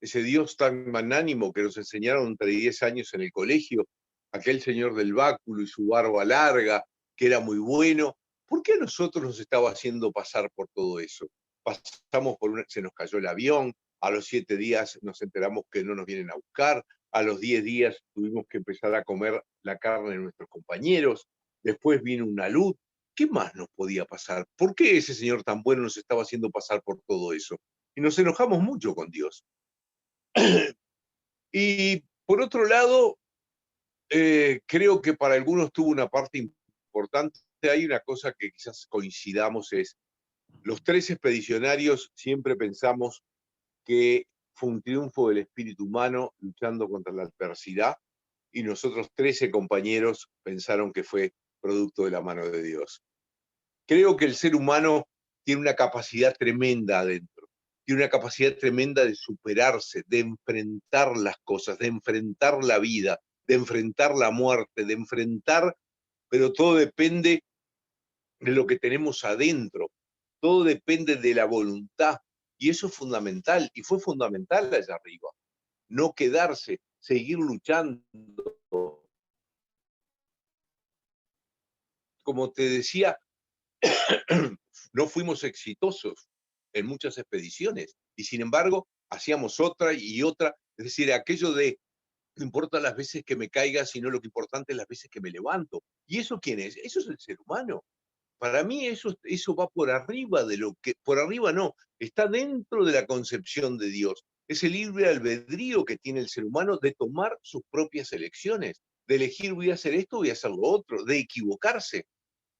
ese Dios tan magnánimo que nos enseñaron entre 10 años en el colegio, aquel señor del báculo y su barba larga, que era muy bueno, ¿por qué a nosotros nos estaba haciendo pasar por todo eso? Pasamos por se nos cayó el avión, a los 7 días nos enteramos que no nos vienen a buscar, a los 10 días tuvimos que empezar a comer la carne de nuestros compañeros, después vino una luz. ¿Qué más nos podía pasar? ¿Por qué ese señor tan bueno nos estaba haciendo pasar por todo eso? Y nos enojamos mucho con Dios. Y por otro lado, creo que para algunos tuvo una parte importante. Hay una cosa que quizás coincidamos, es los 3 expedicionarios siempre pensamos que fue un triunfo del espíritu humano luchando contra la adversidad, y nosotros 13 compañeros pensaron que fue producto de la mano de Dios. Creo que el ser humano tiene una capacidad tremenda adentro, tiene una capacidad tremenda de superarse, de enfrentar las cosas, de enfrentar la vida, de enfrentar la muerte, de enfrentar, pero todo depende de lo que tenemos adentro, todo depende de la voluntad, y eso es fundamental, y fue fundamental allá arriba, no quedarse, seguir luchando. Como te decía, no fuimos exitosos en muchas expediciones, y sin embargo hacíamos otra y otra. Es decir, aquello de no importa las veces que me caiga, sino lo que importante es las veces que me levanto. ¿Y eso quién es? Eso es el ser humano. Para mí eso va por arriba de lo que, por arriba no, está dentro de la concepción de Dios. Es el libre albedrío que tiene el ser humano de tomar sus propias elecciones, de elegir voy a hacer esto, voy a hacer lo otro, de equivocarse.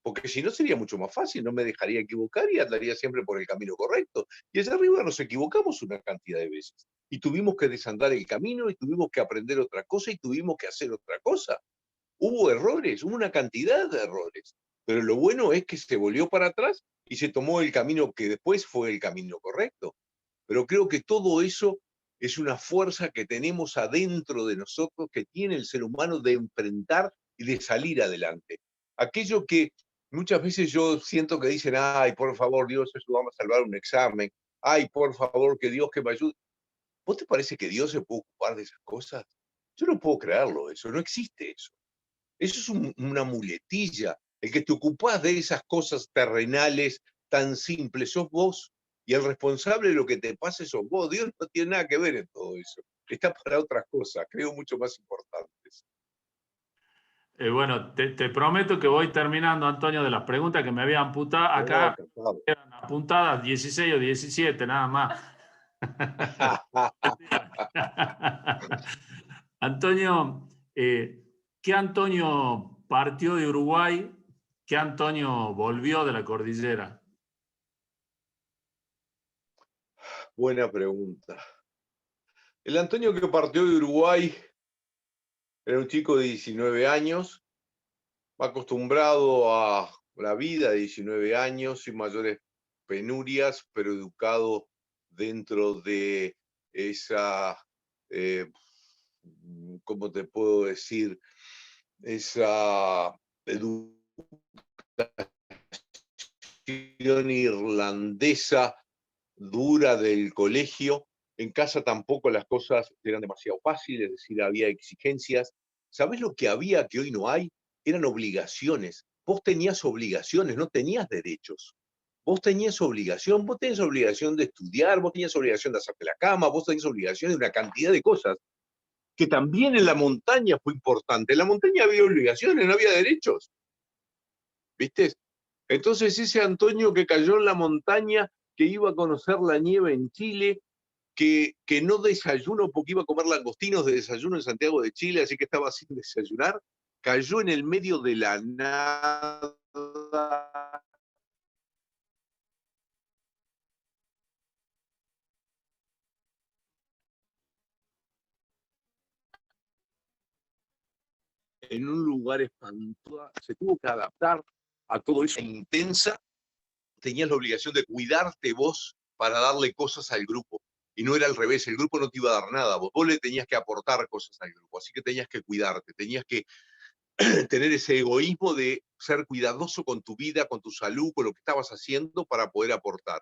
Porque si no sería mucho más fácil, no me dejaría equivocar y andaría siempre por el camino correcto. Y allá arriba nos equivocamos una cantidad de veces. Y tuvimos que desandar el camino, y tuvimos que aprender otra cosa, y tuvimos que hacer otra cosa. Hubo errores, hubo una cantidad de errores. Pero lo bueno es que se volvió para atrás y se tomó el camino que después fue el camino correcto. Pero creo que todo eso es una fuerza que tenemos adentro de nosotros, que tiene el ser humano, de enfrentar y de salir adelante. Aquello que muchas veces yo siento que dicen, ay, por favor, Dios, ayúdame a salvar un examen, ay, por favor, que Dios que me ayude. ¿Vos te parece que Dios se puede ocupar de esas cosas? Yo no puedo creerlo, eso no existe eso. Eso es una muletilla. El que te ocupás de esas cosas terrenales tan simples sos vos, y el responsable de lo que te pase sos vos. Dios no tiene nada que ver en todo eso. Está para otras cosas, creo, mucho más importantes. Bueno, te prometo que voy terminando, Antonio, de las preguntas que me había amputado. Acá No, eran apuntadas 16 o 17, nada más. Antonio, ¿qué Antonio partió de Uruguay? ¿Qué Antonio volvió de la cordillera? Buena pregunta. El Antonio que partió de Uruguay era un chico de 19 años, acostumbrado a la vida de 19 años, sin mayores penurias, pero educado dentro de esa, ¿cómo te puedo decir? esa educación irlandesa dura del colegio. En casa tampoco las cosas eran demasiado fáciles, es decir, había exigencias. ¿Sabés lo que había que hoy no hay? Eran obligaciones. Vos tenías obligaciones, no tenías derechos. Vos tenías obligación de estudiar, vos tenías obligación de hacerte la cama, vos tenías obligación de una cantidad de cosas, que también en la montaña fue importante. En la montaña había obligaciones, no había derechos, ¿viste? Entonces ese Antonio que cayó en la montaña, que iba a conocer la nieve en Chile, que no desayunó porque iba a comer langostinos de desayuno en Santiago de Chile, así que estaba sin desayunar, cayó en el medio de la nada, en un lugar espantoso, se tuvo que adaptar a todo eso intensa, tenías la obligación de cuidarte vos para darle cosas al grupo. Y no era al revés, el grupo no te iba a dar nada, vos le tenías que aportar cosas al grupo, así que tenías que cuidarte, tenías que tener ese egoísmo de ser cuidadoso con tu vida, con tu salud, con lo que estabas haciendo para poder aportar.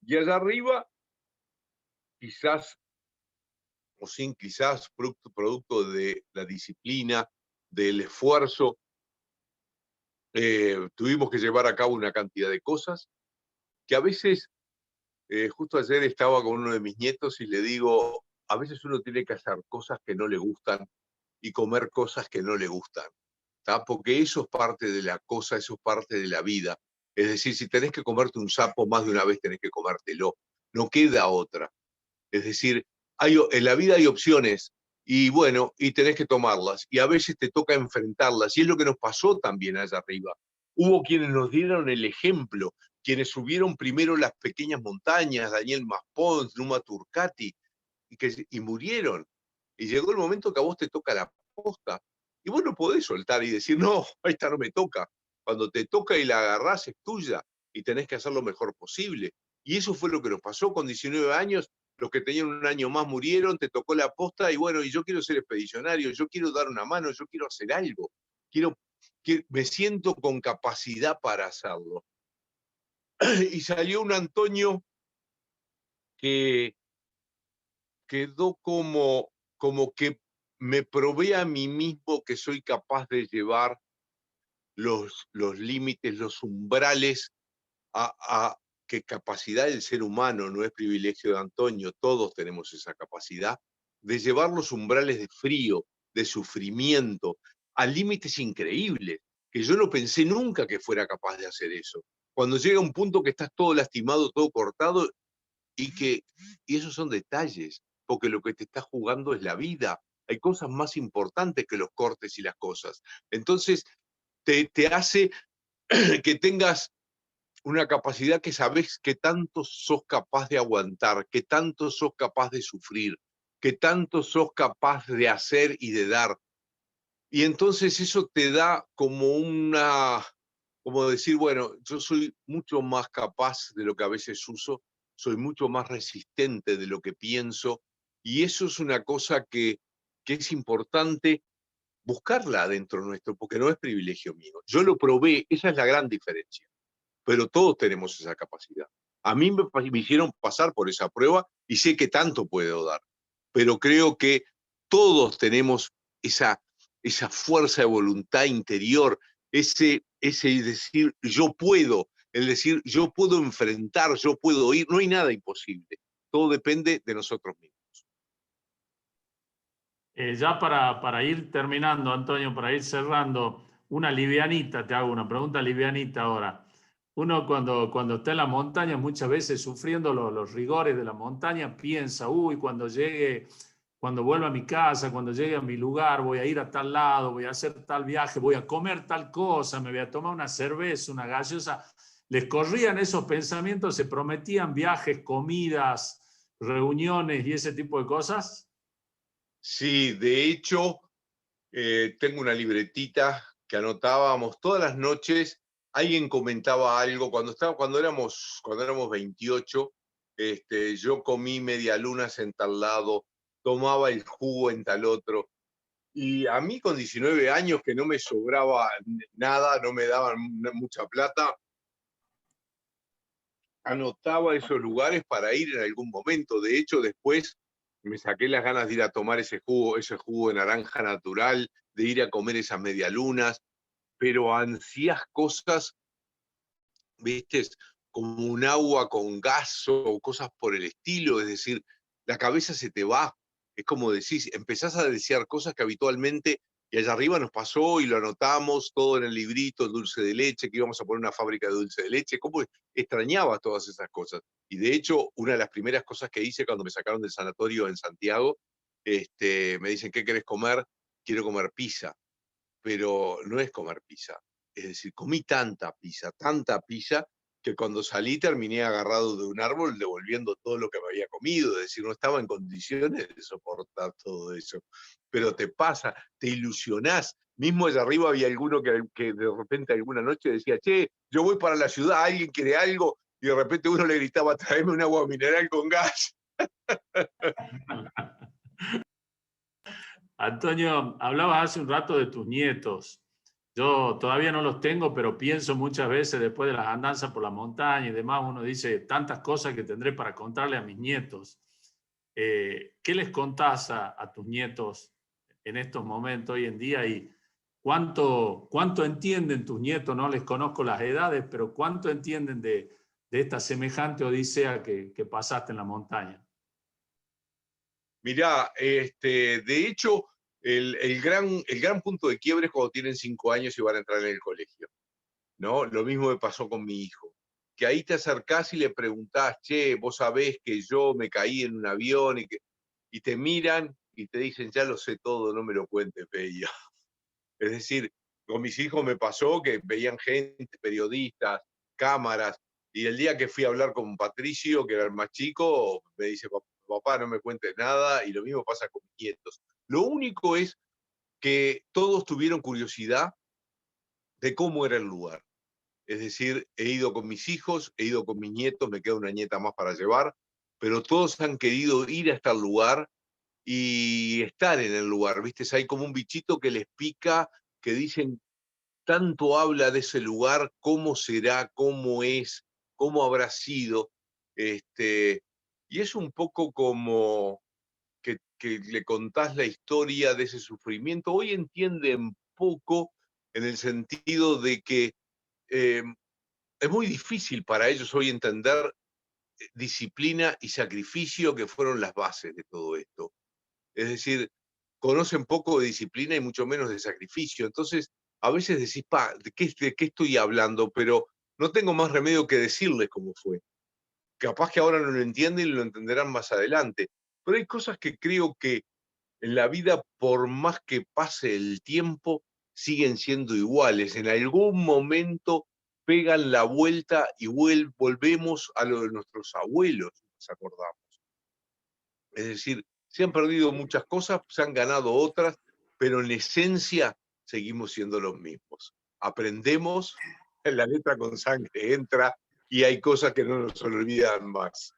Y allá arriba, quizás, o sin quizás, producto de la disciplina, del esfuerzo, tuvimos que llevar a cabo una cantidad de cosas que a veces, justo ayer estaba con uno de mis nietos y le digo, a veces uno tiene que hacer cosas que no le gustan y comer cosas que no le gustan, ¿tá? Porque eso es parte de la cosa, eso es parte de la vida. Es decir, si tenés que comerte un sapo más de una vez, tenés que comértelo. No queda otra. Es decir, en la vida hay opciones y bueno, y tenés que tomarlas. Y a veces te toca enfrentarlas. Y es lo que nos pasó también allá arriba. Hubo quienes nos dieron el ejemplo, quienes subieron primero las pequeñas montañas, Daniel Maspons, Numa Turcati, y murieron. Y llegó el momento que a vos te toca la posta. Y vos no podés soltar y decir, no, esta no me toca. Cuando te toca y la agarrás es tuya y tenés que hacer lo mejor posible. Y eso fue lo que nos pasó con 19 años. Los que tenían un año más murieron, te tocó la posta y bueno, y yo quiero ser expedicionario, yo quiero dar una mano, yo quiero hacer algo. Me siento con capacidad para hacerlo. Y salió un Antonio que quedó como que me probé a mí mismo que soy capaz de llevar los límites, los umbrales, a que capacidad del ser humano, no es privilegio de Antonio, todos tenemos esa capacidad, de llevar los umbrales de frío, de sufrimiento, a límites increíbles, que yo no pensé nunca que fuera capaz de hacer eso. Cuando llega un punto que estás todo lastimado, todo cortado, y esos son detalles, porque lo que te está jugando es la vida. Hay cosas más importantes que los cortes y las cosas. Entonces, te hace que tengas una capacidad que sabes que tanto sos capaz de aguantar, que tanto sos capaz de sufrir, que tanto sos capaz de hacer y de dar. Y entonces eso te da como decir, bueno, yo soy mucho más capaz de lo que a veces uso, soy mucho más resistente de lo que pienso, y eso es una cosa que es importante buscarla dentro nuestro, porque no es privilegio mío. Yo lo probé, esa es la gran diferencia, pero todos tenemos esa capacidad. A mí me hicieron pasar por esa prueba y sé que tanto puedo dar, pero creo que todos tenemos esa fuerza de voluntad interior, ese decir yo puedo, el decir yo puedo enfrentar, yo puedo ir, no hay nada imposible, todo depende de nosotros mismos. Ya para ir terminando, Antonio, para ir cerrando, una livianita, te hago una pregunta livianita ahora. Uno cuando está en la montaña, muchas veces sufriendo los rigores de la montaña, piensa, uy, cuando vuelva a mi casa, cuando llegue a mi lugar, voy a ir a tal lado, voy a hacer tal viaje, voy a comer tal cosa, me voy a tomar una cerveza, una gaseosa. Les corrían esos pensamientos, se prometían viajes, comidas, reuniones y ese tipo de cosas. Sí, de hecho, tengo una libretita que anotábamos todas las noches. Alguien comentaba algo cuando éramos 28. Yo comí media luna en tal lado, tomaba el jugo en tal otro. Y a mí con 19 años que no me sobraba nada, no me daban mucha plata, anotaba esos lugares para ir en algún momento. De hecho, después me saqué las ganas de ir a tomar ese jugo de naranja natural, de ir a comer esas medialunas, pero ansías cosas, viste, como un agua con gas o cosas por el estilo, es decir, la cabeza se te va. Es como decís, empezás a desear cosas que habitualmente, y allá arriba nos pasó y lo anotamos todo en el librito, el dulce de leche, que íbamos a poner una fábrica de dulce de leche, cómo extrañaba todas esas cosas. Y de hecho, una de las primeras cosas que hice cuando me sacaron del sanatorio en Santiago, me dicen, ¿qué querés comer? Quiero comer pizza, pero no es comer pizza. Es decir, comí tanta pizza, que cuando salí terminé agarrado de un árbol devolviendo todo lo que me había comido. Es decir, no estaba en condiciones de soportar todo eso. Pero te pasa, te ilusionás. Mismo allá arriba había alguno que de repente alguna noche decía, che, yo voy para la ciudad, ¿alguien quiere algo? Y de repente uno le gritaba, tráeme un agua mineral con gas. Antonio, hablabas hace un rato de tus nietos. Yo todavía no los tengo, pero pienso muchas veces después de las andanzas por la montaña y demás, uno dice tantas cosas que tendré para contarle a mis nietos. ¿Qué les contás a tus nietos en estos momentos, hoy en día? Y cuánto entienden tus nietos, no les conozco las edades, pero cuánto entienden de esta semejante odisea que pasaste en la montaña. Mirá, de hecho, el gran punto de quiebre es cuando tienen 5 años y van a entrar en el colegio, ¿no? Lo mismo me pasó con mi hijo, que ahí te acercás y le preguntás, che, vos sabés que yo me caí en un avión y te miran y te dicen, ya lo sé todo, no me lo cuentes, Peyo. Es decir, con mis hijos me pasó que veían gente, periodistas, cámaras, y el día que fui a hablar con Patricio, que era el más chico, me dice, papá, no me cuentes nada, y lo mismo pasa con mis nietos. Lo único es que todos tuvieron curiosidad de cómo era el lugar. Es decir, he ido con mis hijos, he ido con mis nietos, me queda una nieta más para llevar, pero todos han querido ir hasta el lugar y estar en el lugar, ¿viste? Hay como un bichito que les pica, que dicen, tanto habla de ese lugar, cómo será, cómo es, cómo habrá sido. Y es un poco como que le contás la historia de ese sufrimiento. Hoy entienden poco en el sentido de que eh, es muy difícil para ellos hoy entender disciplina y sacrificio, que fueron las bases de todo esto. Es decir, conocen poco de disciplina y mucho menos de sacrificio. Entonces, a veces decís, de qué estoy hablando? Pero no tengo más remedio que decirles cómo fue. Capaz que ahora no lo entienden y lo entenderán más adelante. Pero hay cosas que creo que en la vida, por más que pase el tiempo, siguen siendo iguales. En algún momento pegan la vuelta y volvemos a lo de nuestros abuelos, nos acordamos. Es decir, se han perdido muchas cosas, se han ganado otras, pero en esencia seguimos siendo los mismos. Aprendemos, la letra con sangre entra y hay cosas que no nos olvidan más.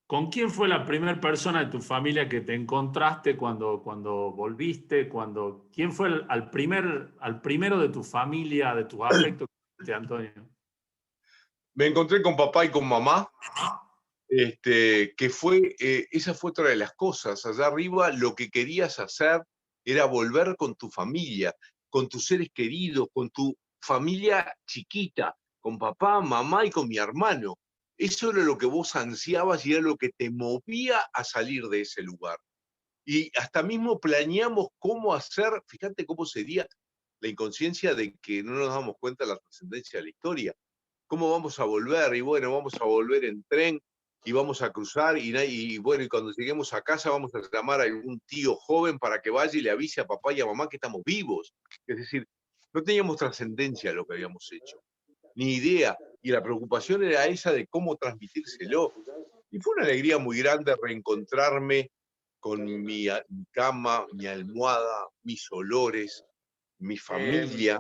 ¿Con quién fue la primera persona de tu familia que te encontraste cuando volviste? ¿Quién fue al primero de tu familia, de tus afectos, Antonio? Me encontré con papá y con mamá, esa fue otra de las cosas. Allá arriba lo que querías hacer era volver con tu familia, con tus seres queridos, con tu familia chiquita, con papá, mamá y con mi hermano. Eso era lo que vos ansiabas y era lo que te movía a salir de ese lugar. Y hasta mismo planeamos cómo hacer, fíjate cómo sería la inconsciencia de que no nos damos cuenta de la trascendencia de la historia. ¿Cómo vamos a volver? Y bueno, vamos a volver en tren y vamos a cruzar y bueno, y cuando lleguemos a casa vamos a llamar a algún tío joven para que vaya y le avise a papá y a mamá que estamos vivos. Es decir, no teníamos trascendencia de lo que habíamos hecho, ni idea. Y la preocupación era esa de cómo transmitírselo. Y fue una alegría muy grande reencontrarme con mi cama, mi almohada, mis olores, mi familia.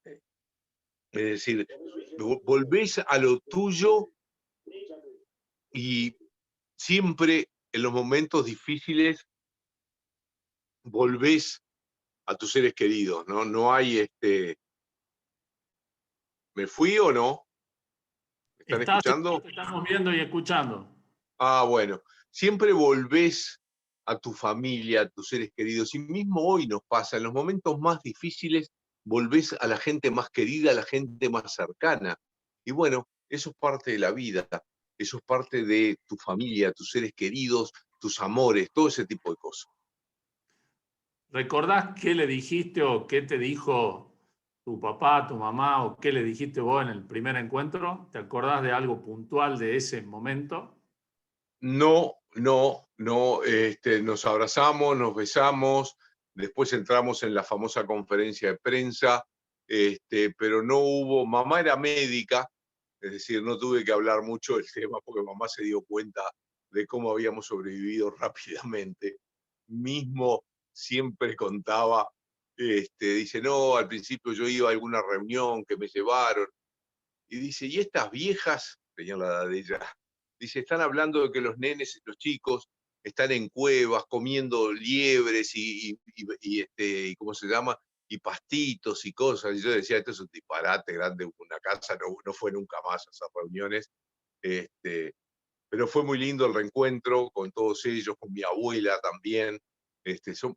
Es decir, volvés a lo tuyo y siempre en los momentos difíciles volvés a tus seres queridos, ¿no? No hay ¿me fui o no? ¿Me están Estás, escuchando? te estamos viendo y escuchando. Ah, bueno. Siempre volvés a tu familia, a tus seres queridos. Y mismo hoy nos pasa, en los momentos más difíciles, volvés a la gente más querida, a la gente más cercana. Y bueno, eso es parte de la vida, eso es parte de tu familia, tus seres queridos, tus amores, todo ese tipo de cosas. ¿Recordás qué le dijiste o qué te dijo tu papá, tu mamá o qué le dijiste vos en el primer encuentro? ¿Te acordás de algo puntual de ese momento? No, no, no, nos abrazamos, nos besamos, después entramos en la famosa conferencia de prensa, pero no hubo, mamá era médica, es decir, no tuve que hablar mucho del tema porque mamá se dio cuenta de cómo habíamos sobrevivido rápidamente. Mismo siempre contaba, dice, no, al principio yo iba a alguna reunión que me llevaron, y dice, ¿y estas viejas? Tenía la edad de ella. Dice, están hablando de que los nenes, los chicos, están en cuevas comiendo liebres y ¿cómo se llama? Y pastitos y cosas. Y yo decía, esto es un disparate grande, una casa no fue nunca más a esas reuniones. Pero fue muy lindo el reencuentro con todos ellos, con mi abuela también.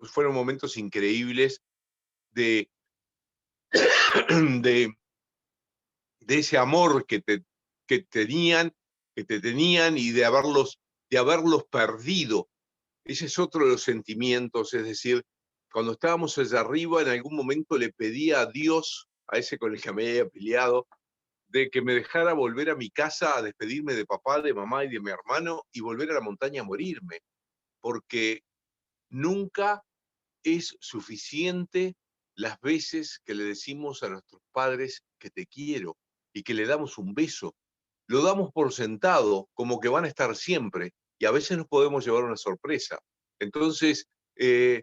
Fueron momentos increíbles de, de, de ese amor que tenían, que te tenían y de haberlos perdido. Ese es otro de los sentimientos, es decir, cuando estábamos allá arriba, en algún momento le pedía a Dios, a ese con el que me había peleado, de que me dejara volver a mi casa a despedirme de papá, de mamá y de mi hermano y volver a la montaña a morirme, porque nunca es suficiente las veces que le decimos a nuestros padres que te quiero y que le damos un beso. Lo damos por sentado, como que van a estar siempre, y a veces nos podemos llevar una sorpresa. Entonces, qué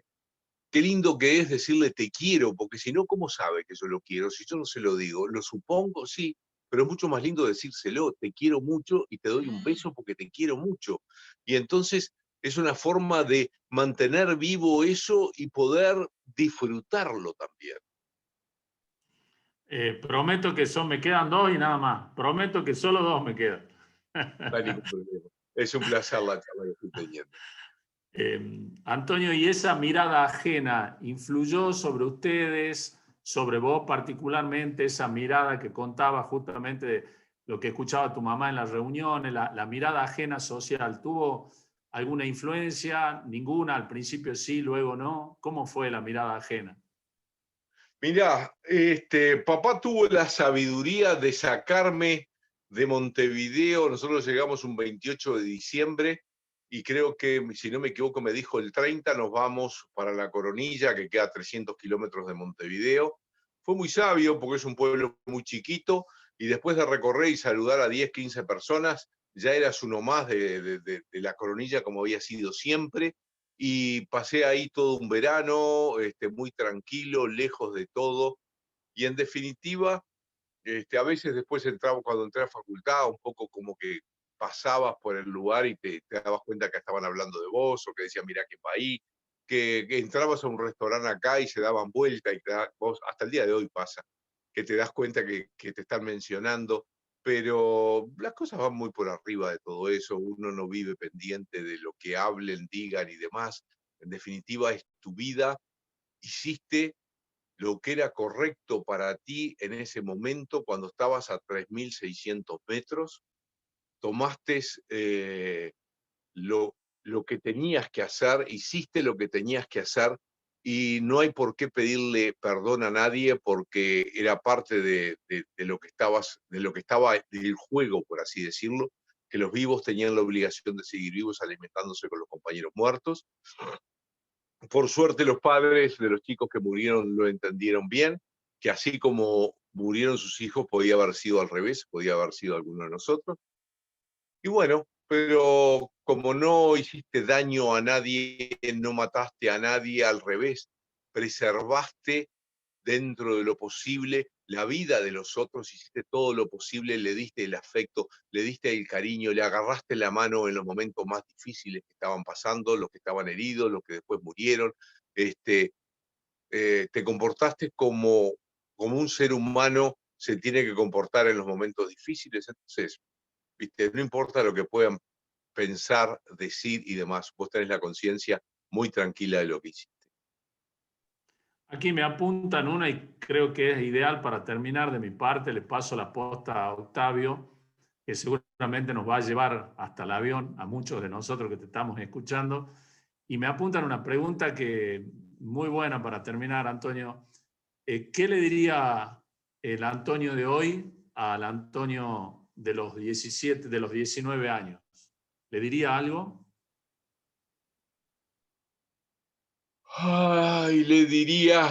lindo que es decirle te quiero, porque si no, ¿cómo sabe que yo lo quiero? Si yo no se lo digo, lo supongo, sí, pero es mucho más lindo decírselo, te quiero mucho y te doy un beso porque te quiero mucho. Y entonces es una forma de mantener vivo eso y poder disfrutarlo también. Prometo que me quedan dos y nada más. Prometo que solo dos me quedan. No hay ningún problema. Es un placer la charla que estoy teniendo. Antonio, ¿y esa mirada ajena influyó sobre ustedes, sobre vos particularmente, esa mirada que contaba justamente de lo que escuchaba tu mamá en las reuniones, la mirada ajena social, ¿tuvo alguna influencia? Ninguna, al principio sí, luego no. ¿Cómo fue la mirada ajena? Mirá, papá tuvo la sabiduría de sacarme de Montevideo. Nosotros llegamos un 28 de diciembre y creo que, si no me equivoco, me dijo el 30 nos vamos para La Coronilla, que queda a 300 kilómetros de Montevideo. Fue muy sabio porque es un pueblo muy chiquito y después de recorrer y saludar a 10, 15 personas, ya eras uno más de La Coronilla como había sido siempre y pasé ahí todo un verano, muy tranquilo, lejos de todo, y en definitiva, a veces después entraba, cuando entré a facultad, un poco como que pasabas por el lugar y te dabas cuenta que estaban hablando de vos, o que decían, mira quién va ahí, que entrabas a un restaurante acá y se daban vuelta, y vos, hasta el día de hoy pasa, que te das cuenta que te están mencionando, pero las cosas van muy por arriba de todo eso, uno no vive pendiente de lo que hablen, digan y demás. En definitiva, es tu vida, hiciste lo que era correcto para ti en ese momento cuando estabas a 3.600 metros, tomaste lo, lo que tenías que hacer, hiciste lo que tenías que hacer y no hay por qué pedirle perdón a nadie porque era parte de lo que de lo que estaba del juego, por así decirlo, que los vivos tenían la obligación de seguir vivos alimentándose con los compañeros muertos. Por suerte los padres de los chicos que murieron lo entendieron bien, que así como murieron sus hijos podía haber sido al revés, podía haber sido alguno de nosotros. Y bueno, pero como no hiciste daño a nadie, no mataste a nadie, al revés, preservaste dentro de lo posible la vida de los otros, hiciste todo lo posible, le diste el afecto, le diste el cariño, le agarraste la mano en los momentos más difíciles que estaban pasando, los que estaban heridos, los que después murieron, te comportaste como un ser humano se tiene que comportar en los momentos difíciles. Entonces, ¿viste? No importa lo que puedan pensar, decir y demás, vos tenés la conciencia muy tranquila de lo que hiciste. Aquí me apuntan una y creo que es ideal para terminar de mi parte. Le paso la posta a Octavio, que seguramente nos va a llevar hasta el avión, a muchos de nosotros que te estamos escuchando. Y me apuntan una pregunta que muy buena para terminar, Antonio. ¿Qué le diría el Antonio de hoy al Antonio de los 17, de los 19 años? ¿Le diría algo? Ay, le diría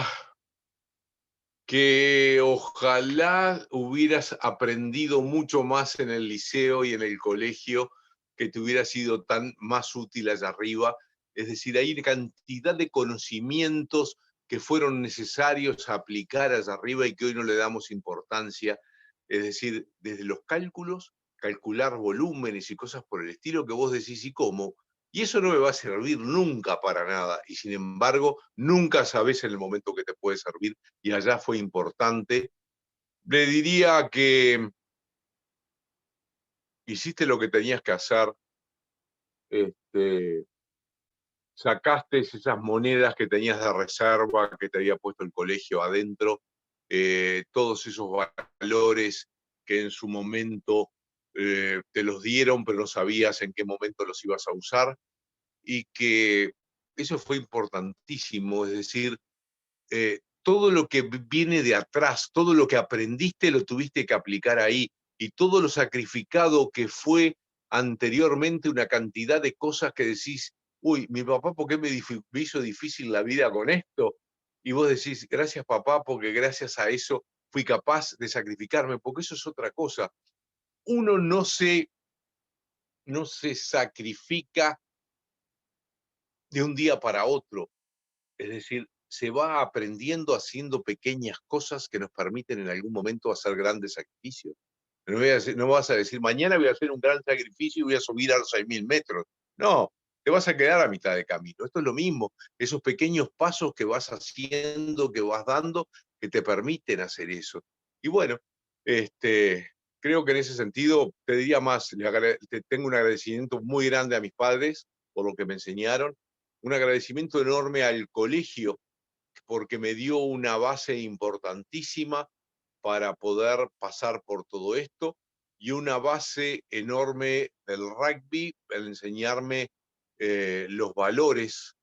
que ojalá hubieras aprendido mucho más en el liceo y en el colegio, que te hubiera sido tan más útil allá arriba. Es decir, hay una cantidad de conocimientos que fueron necesarios aplicar allá arriba y que hoy no le damos importancia. Es decir, desde los cálculos, calcular volúmenes y cosas por el estilo que vos decís, ¿y cómo? Y eso no me va a servir nunca para nada. Y sin embargo, nunca sabés en el momento que te puede servir. Y allá fue importante. Le diría que hiciste lo que tenías que hacer. Sacaste esas monedas que tenías de reserva, que te había puesto el colegio adentro. Todos esos valores que en su momento te los dieron, pero no sabías en qué momento los ibas a usar. Y que eso fue importantísimo, es decir, todo lo que viene de atrás, todo lo que aprendiste lo tuviste que aplicar ahí, y todo lo sacrificado que fue anteriormente, una cantidad de cosas que decís, uy, mi papá, ¿por qué me hizo difícil la vida con esto? Y vos decís, gracias papá, porque gracias a eso fui capaz de sacrificarme, porque eso es otra cosa. Uno no se sacrifica de un día para otro. Es decir, se va aprendiendo haciendo pequeñas cosas que nos permiten en algún momento hacer grandes sacrificios. No vas a decir, mañana voy a hacer un gran sacrificio y voy a subir a los 6.000 metros. No, te vas a quedar a mitad de camino. Esto es lo mismo, esos pequeños pasos que vas haciendo, que vas dando, que te permiten hacer eso. Y bueno, creo que en ese sentido, te diría más, tengo un agradecimiento muy grande a mis padres por lo que me enseñaron, un agradecimiento enorme al colegio, porque me dio una base importantísima para poder pasar por todo esto, y una base enorme del rugby, el enseñarme los valores,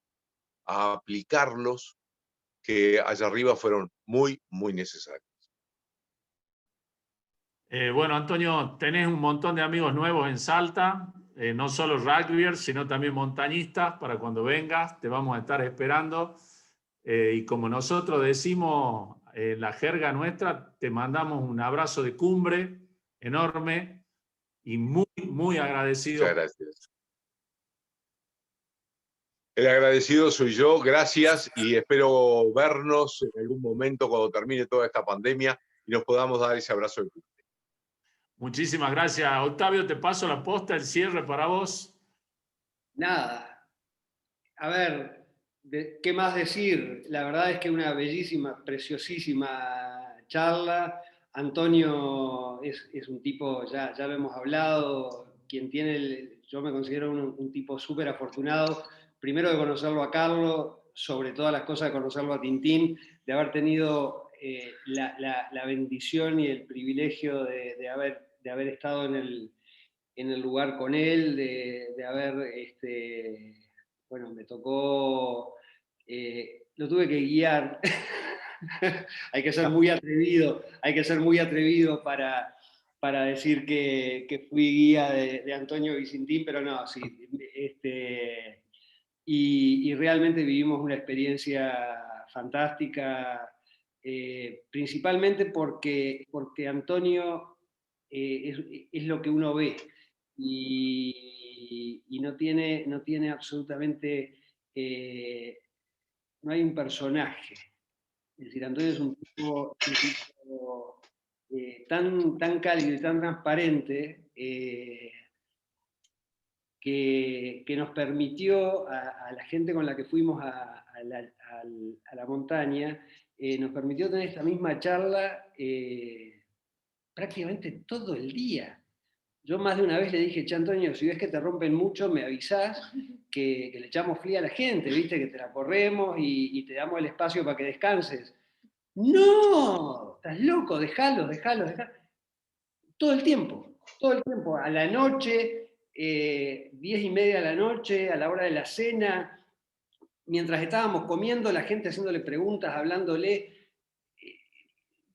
a aplicarlos, que allá arriba fueron muy, muy necesarios. Bueno, Antonio, tenés un montón de amigos nuevos en Salta, no solo rugbyers, sino también montañistas. Para cuando vengas, te vamos a estar esperando. Y como nosotros decimos en la jerga nuestra, te mandamos un abrazo de cumbre enorme y muy, muy Muchas agradecido. gracias. El agradecido soy yo, gracias, y espero vernos en algún momento cuando termine toda esta pandemia y nos podamos dar ese abrazo de cumbre. Muchísimas gracias. Octavio, te paso la posta, el cierre para vos. Nada. A ver, ¿qué más decir? La verdad es que una bellísima, preciosísima charla. Antonio es un tipo, ya lo hemos hablado, quien tiene, yo me considero un tipo súper afortunado, primero de conocerlo a Carlos, sobre todas las cosas de conocerlo a Tintín, de haber tenido la bendición y el privilegio de haber estado en el lugar con él, de haber bueno, me tocó, lo tuve que guiar. Hay que ser muy atrevido, para decir que fui guía de Antonio Vicentín, pero no, sí. Y realmente vivimos una experiencia fantástica, principalmente porque Antonio es lo que uno ve y no tiene absolutamente, no hay un personaje. Es decir, Antonio es un tipo tan cálido y tan transparente, que nos permitió a la gente con la que fuimos a la montaña, nos permitió tener esta misma charla prácticamente todo el día. Yo más de una vez le dije, che, Antonio, si ves que te rompen mucho, me avisás que le echamos fría a la gente, ¿viste? Que te la corremos y te damos el espacio para que descanses. No, estás loco, dejalo. Todo el tiempo, a la noche, 10:30 de la noche, a la hora de la cena, mientras estábamos comiendo, la gente haciéndole preguntas, hablándole,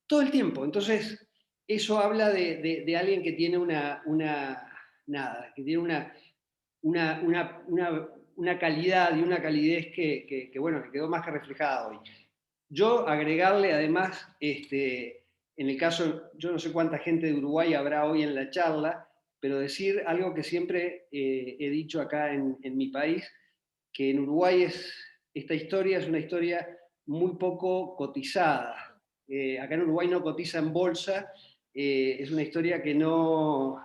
todo el tiempo. Entonces, eso habla de alguien que tiene una calidad y una calidez que quedó más que reflejada hoy. Yo agregarle además, en el caso, yo no sé cuánta gente de Uruguay habrá hoy en la charla, pero decir algo que siempre he dicho acá en mi país, que en Uruguay esta historia es una historia muy poco cotizada. Acá en Uruguay no cotiza en bolsa, es una historia que no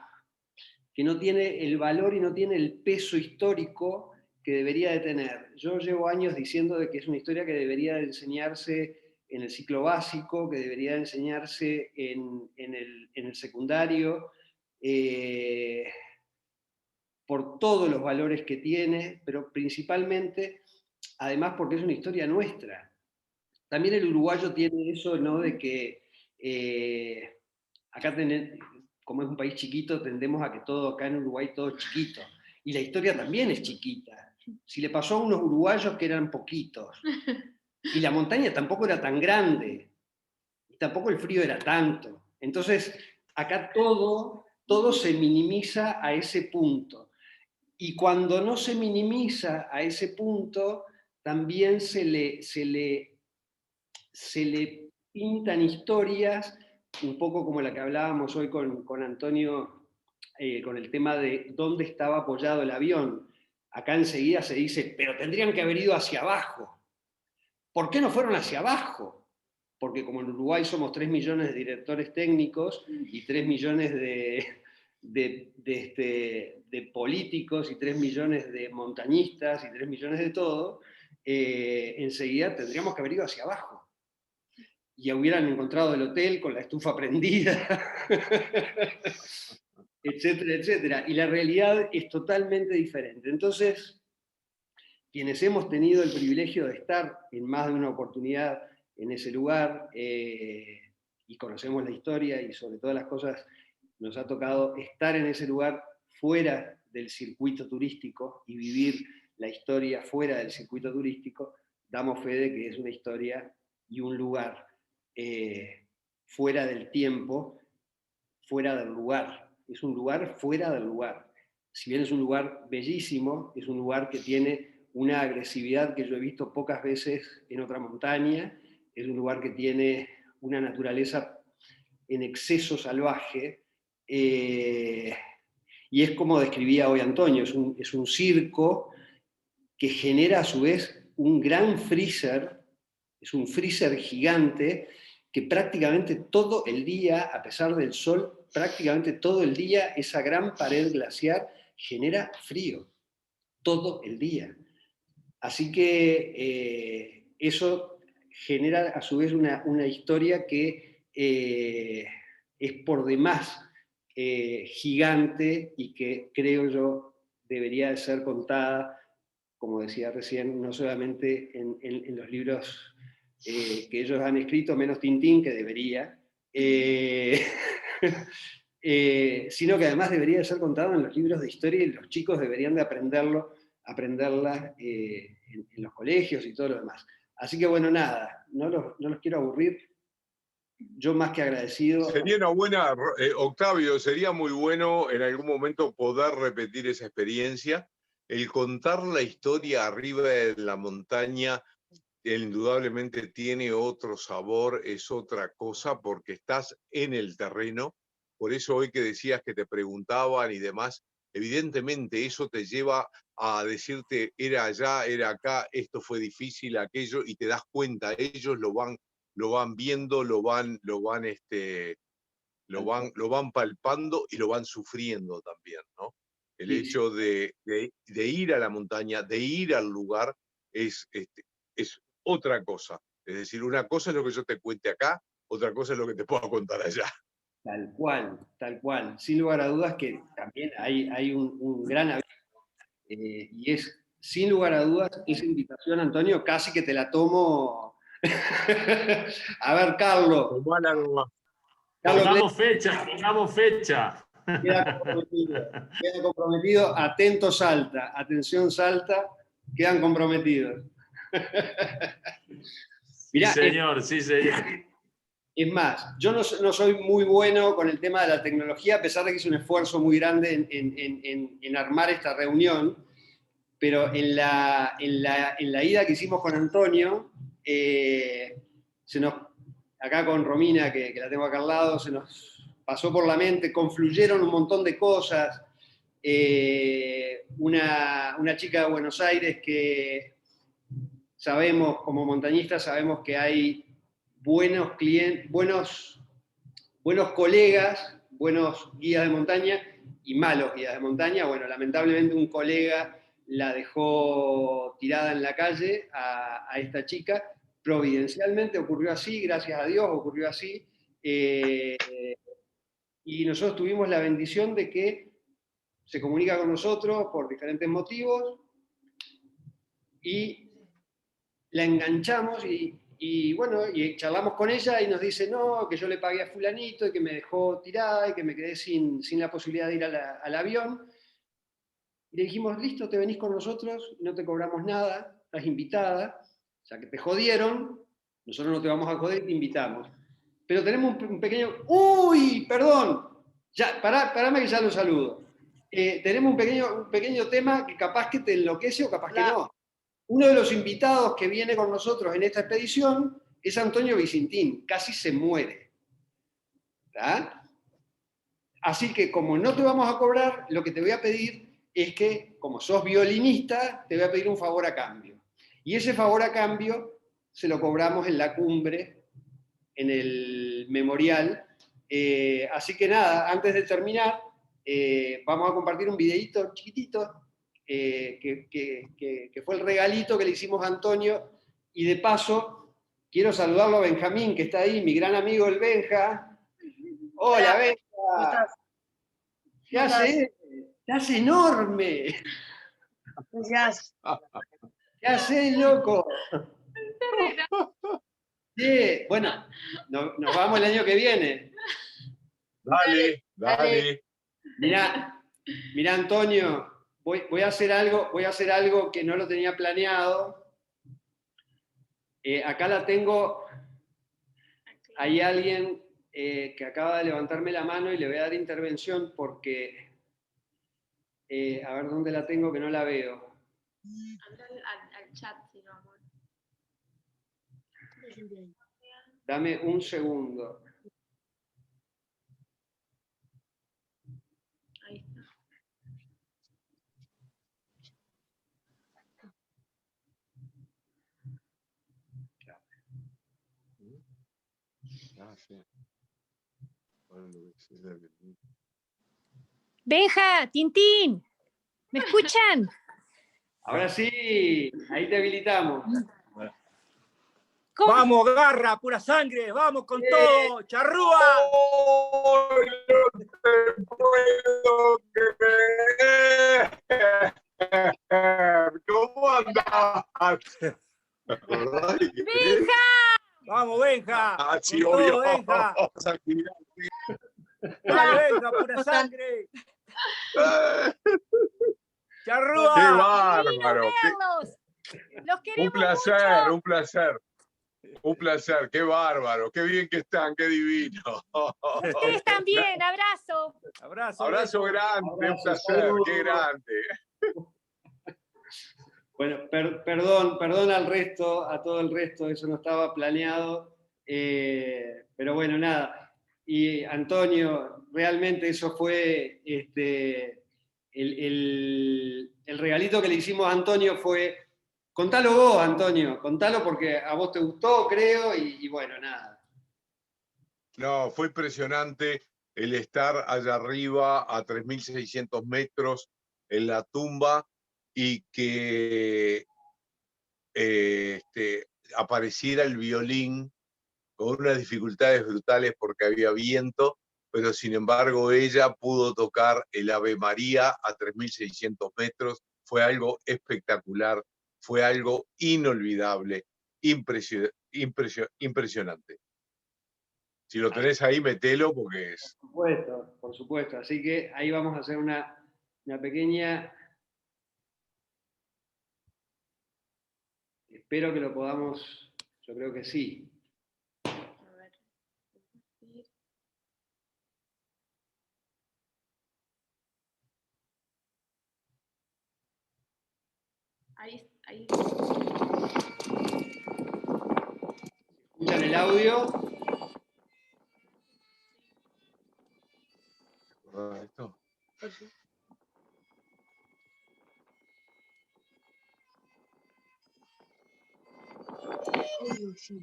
tiene el valor y no tiene el peso histórico que debería de tener. Yo llevo años diciendo de que es una historia que debería de enseñarse en el ciclo básico, que debería de enseñarse en el secundario, por todos los valores que tiene, pero principalmente, además, porque es una historia nuestra. También el uruguayo tiene eso, ¿no? De que acá como es un país chiquito, tendemos a que todo acá en Uruguay todo es chiquito. Y la historia también es chiquita. Si le pasó a unos uruguayos que eran poquitos. Y la montaña tampoco era tan grande. Y tampoco el frío era tanto. Entonces, acá todo se minimiza a ese punto. Y cuando no se minimiza a ese punto, también se le pintan historias, un poco como la que hablábamos hoy con Antonio, con el tema de dónde estaba apoyado el avión. Acá enseguida se dice, pero tendrían que haber ido hacia abajo. ¿Por qué no fueron hacia abajo? Porque como en Uruguay somos 3 millones de directores técnicos y 3 millones de políticos y 3 millones de montañistas y 3 millones de todo, enseguida tendríamos que haber ido hacia abajo. Y hubieran encontrado el hotel con la estufa prendida, etcétera, etcétera. Y la realidad es totalmente diferente. Entonces, quienes hemos tenido el privilegio de estar en más de una oportunidad en ese lugar y conocemos la historia y sobre todas las cosas nos ha tocado estar en ese lugar fuera del circuito turístico y vivir la historia fuera del circuito turístico, damos fe de que es una historia y un lugar fuera del tiempo, fuera del lugar. Es un lugar fuera del lugar. Si bien es un lugar bellísimo, es un lugar que tiene una agresividad que yo he visto pocas veces en otra montaña, es un lugar que tiene una naturaleza en exceso salvaje, y es como describía hoy Antonio, es un circo que genera a su vez un gran freezer, es un freezer gigante que prácticamente todo el día, a pesar del sol, prácticamente todo el día esa gran pared glaciar genera frío, todo el día. Así que eso genera a su vez una historia que es por demás gigante y que creo yo debería de ser contada, como decía recién, no solamente en los libros que ellos han escrito, menos Tintín, que debería, sino que además debería de ser contado en los libros de historia y los chicos deberían de aprenderla en los colegios y todo lo demás. Así que bueno, nada, no los quiero aburrir. Yo más que agradecido. Sería una buena, Octavio, sería muy bueno en algún momento poder repetir esa experiencia. El contar la historia arriba de la montaña indudablemente tiene otro sabor, es otra cosa, porque estás en el terreno. Por eso hoy que decías que te preguntaban y demás, evidentemente eso te lleva a decirte, era allá, era acá, esto fue difícil, aquello, y te das cuenta, ellos lo van viendo, lo van palpando y lo van sufriendo también, ¿no? El hecho de ir a la montaña, de ir al lugar, es otra cosa. Es decir, una cosa es lo que yo te cuente acá, otra cosa es lo que te puedo contar allá. Tal cual, tal cual. Sin lugar a dudas que también hay un gran aviso. Y es, sin lugar a dudas, esa invitación, Antonio, casi que te la tomo. A ver, Carlos. Tomala nomás. Carlos Pongamos fecha, pongamos fecha. Queda comprometido. Atento, Salta. Atención, Salta. Quedan comprometidos. Sí, Mirá, señor, sí, señor. es más, yo no soy muy bueno con el tema de la tecnología, a pesar de que hice un esfuerzo muy grande en armar esta reunión, pero en la ida que hicimos con Antonio, acá con Romina, que la tengo acá al lado, se nos pasó por la mente, confluyeron un montón de cosas. Una chica de Buenos Aires que sabemos, como montañistas, sabemos que hay buenos clientes, buenos colegas, buenos guías de montaña y malos guías de montaña. Bueno, lamentablemente un colega la dejó tirada en la calle a esta chica. Providencialmente ocurrió así, gracias a Dios ocurrió así. Y nosotros tuvimos la bendición de que se comunica con nosotros por diferentes motivos y la enganchamos y bueno, y charlamos con ella y nos dice, no, que yo le pagué a fulanito y que me dejó tirada y que me quedé sin la posibilidad de ir al avión. Y le dijimos, listo, te venís con nosotros, no te cobramos nada, estás invitada, o sea que te jodieron, nosotros no te vamos a joder, te invitamos. Pero tenemos un pequeño... ¡Uy! Perdón. Ya, parame que ya lo saludo. Tenemos un pequeño tema que capaz que te enloquece o capaz que no. Uno de los invitados que viene con nosotros en esta expedición es Antonio Vicentín, casi se muere. ¿Tá? Así que como no te vamos a cobrar, lo que te voy a pedir es que, como sos violinista, te voy a pedir un favor a cambio. Y ese favor a cambio se lo cobramos en la cumbre, en el memorial. Así que nada, antes de terminar, vamos a compartir un videíto chiquitito que fue el regalito que le hicimos a Antonio, y de paso quiero saludarlo a Benjamín, que está ahí, mi gran amigo el Benja. Hola, Benja. ¿Cómo estás? ¿Qué haces? Te hace enorme. Gracias. ¿Qué haces, loco? Sí, bueno, nos vamos el año que viene. Dale. Mirá, Antonio, voy a hacer algo que no lo tenía planeado. Acá la tengo. Hay alguien que acaba de levantarme la mano y le voy a dar intervención porque, a ver dónde la tengo que no la veo. Anda al chat, si no, amor. Dame un segundo. Ahí está. Benja, Tintín, ¿me escuchan? Ahora sí, ahí te habilitamos. ¿Cómo? Vamos, garra, pura sangre, vamos con todo, charrúa. No te puedo creer. ¿Cómo andás? ¡Benja! Vamos, Benja. Ah, sí, con obvio. todo, Benja. Dale, Benja, pura sangre. Charrúa. ¡Qué ¡Divino bárbaro! verlos! ¡Los queremos Un placer, mucho! un placer. Un placer, qué bárbaro, qué bien que están, qué divino. Ustedes también, abrazo. Abrazo. Abrazo grande, un Abrazo, placer, saludos. qué grande. Bueno, perdón al resto, a todo el resto, eso no estaba planeado. Pero bueno, nada. Y Antonio, realmente eso fue el regalito que le hicimos a Antonio fue. Contalo vos, Antonio, contalo porque a vos te gustó, creo, y bueno, nada. No, fue impresionante el estar allá arriba a 3.600 metros en la tumba y que apareciera el violín con unas dificultades brutales porque había viento, pero sin embargo ella pudo tocar el Ave María a 3.600 metros. Fue algo espectacular, fue algo inolvidable, impresionante. Si lo tenés ahí, metelo porque es... Por supuesto, por supuesto. Así que ahí vamos a hacer una pequeña... Espero que lo podamos, yo creo que sí. A ver. Ahí. ¿Escuchan el audio? ¿Esto?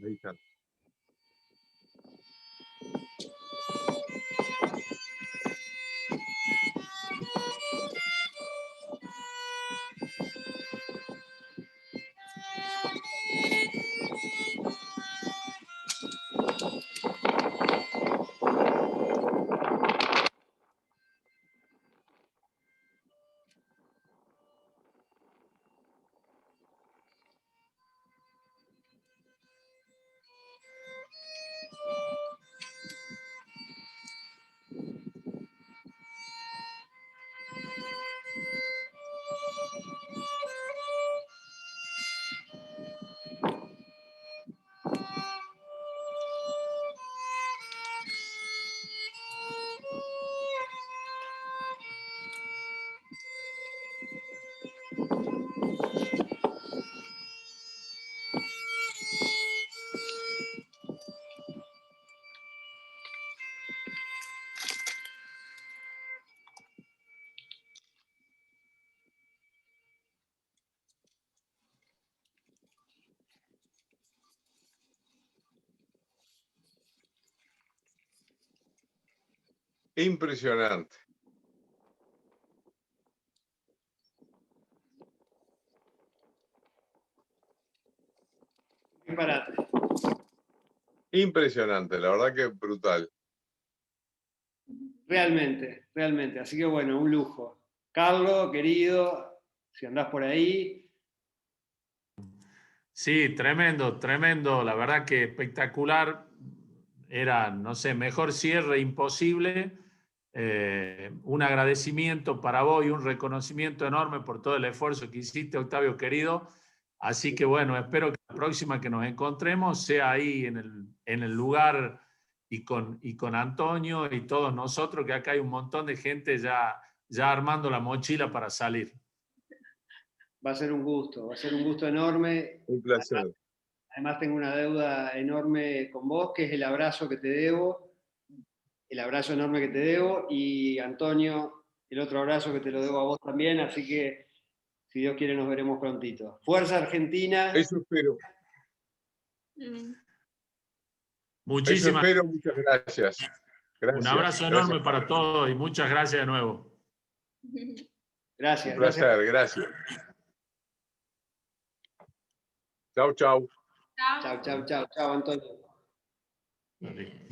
Ahí está. Impresionante. Disparate. Impresionante, la verdad que brutal. Realmente, realmente. Así que bueno, un lujo. Carlos, querido, si andás por ahí. Sí, tremendo, tremendo. La verdad que espectacular. Era, no sé, mejor cierre imposible. Un agradecimiento para vos y un reconocimiento enorme por todo el esfuerzo que hiciste, Octavio querido. Así que bueno, espero que la próxima que nos encontremos sea ahí en el lugar y con Antonio y todos nosotros, que acá hay un montón de gente ya armando la mochila para salir. Va a ser un gusto enorme. Un placer. Además tengo una deuda enorme con vos, que es el abrazo que te debo, el abrazo enorme que te debo, y Antonio, el otro abrazo que te lo debo a vos también, así que si Dios quiere nos veremos prontito. Fuerza Argentina. Eso espero. Muchísimas Eso espero, muchas gracias. Gracias. Un abrazo enorme Gracias. para todos y muchas gracias de nuevo. Gracias. Un placer, gracias. Chau, chau. Chao. Chao, Antonio. Vale.